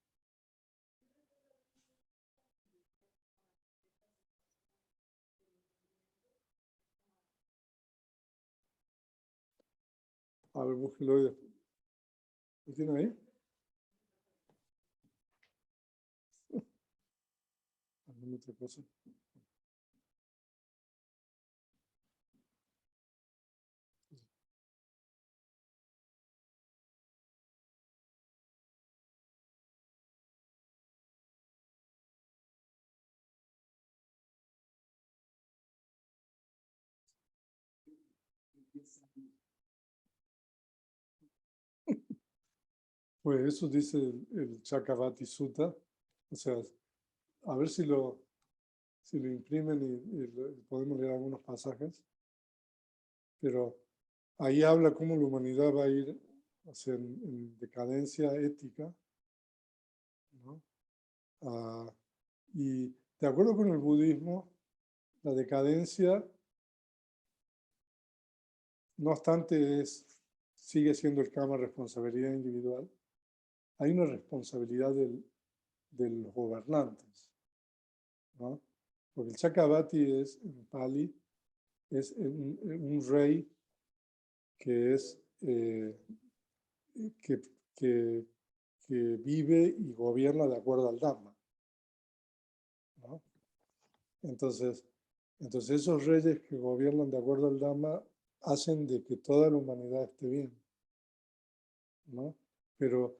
A ver, búsquelo ahí después. ¿Lo tiene ahí? ¿Alguna otra cosa? Pues eso dice el Chakravarti Sutta. O sea, a ver si lo imprimen y podemos leer algunos pasajes. Pero ahí habla cómo la humanidad va a ir hacia en decadencia ética, ¿no? Y de acuerdo con el budismo, la decadencia, no obstante, sigue siendo el karma responsabilidad individual. Hay una responsabilidad de los gobernantes, ¿no? Porque el Chakravarti es, en Pali, es un rey que es que, que, que vive y gobierna de acuerdo al Dharma, ¿no? Entonces esos reyes que gobiernan de acuerdo al Dharma hacen de que toda la humanidad esté bien, ¿no? Pero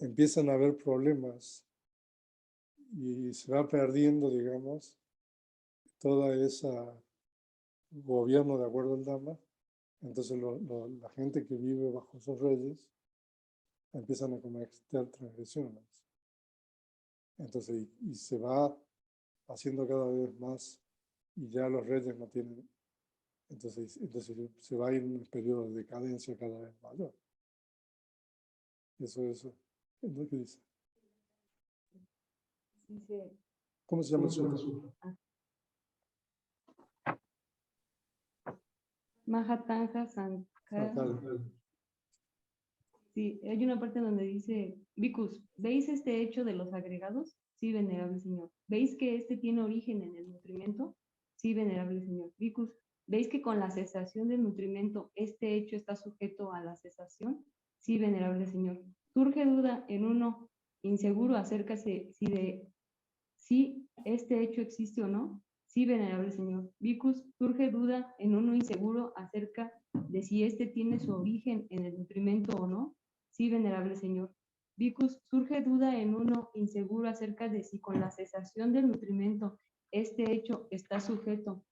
empiezan a haber problemas y se va perdiendo, digamos, toda esa gobierno de acuerdo al Dharma. Entonces la gente que vive bajo esos reyes empiezan a cometer transgresiones. Entonces, y se va haciendo cada vez más y ya los reyes no tienen. Entonces se va a ir en un periodo de decadencia cada vez mayor. Eso es lo que dice. ¿Cómo se llama el sutra? Mahatanja Sankara. Sí, hay una parte donde dice, Bhikkhus, ¿veis este hecho de los agregados? Sí, venerable señor. ¿Veis que este tiene origen en el nutrimento? Sí, venerable señor. Bhikkhus, ¿veis que con la cesación del nutrimento este hecho está sujeto a la cesación? Sí, venerable señor. Surge duda en uno inseguro acerca si este hecho existe o no. Sí, venerable señor. Bhikkhus, surge duda en uno inseguro acerca de si este tiene su origen en el nutrimento o no. Sí, venerable señor. Bhikkhus, surge duda en uno inseguro acerca de si con la cesación del nutrimento este hecho está sujeto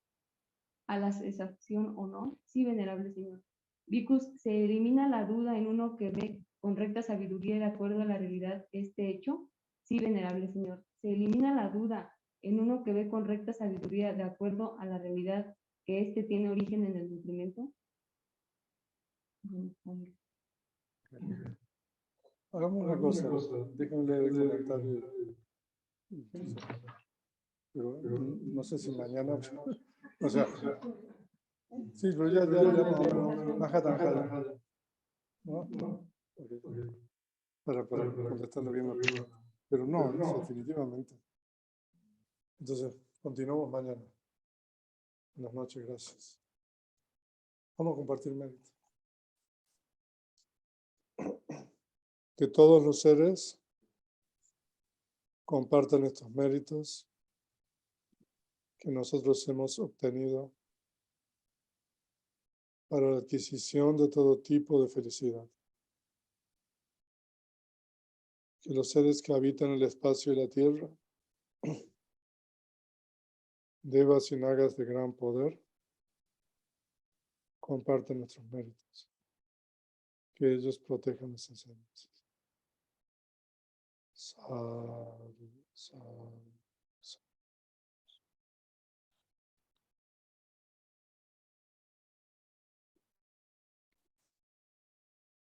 a la cesación o no. Sí, venerable señor. Bhikkhus, se elimina la duda en uno que ve con recta sabiduría de acuerdo a la realidad este hecho. Sí, venerable señor. Se elimina la duda en uno que ve con recta sabiduría de acuerdo a la realidad que este tiene origen en el nutrimento. Hagamos una cosa, déjenme leer el comentario. Pero no sé si mañana, o sea, sí, pero ya más o menos, Mahatanja, ¿no? Okay. Para contestarle bien la pregunta. Pero no, definitivamente. Entonces, continuamos mañana. Buenas noches, gracias. Vamos a compartir mérito. Que todos los seres compartan estos méritos que nosotros hemos obtenido para la adquisición de todo tipo de felicidad. Que los seres que habitan el espacio y la tierra, devas y nagas de gran poder, comparten nuestros méritos. Que ellos protejan nuestras almas. Sadhu, sadhu.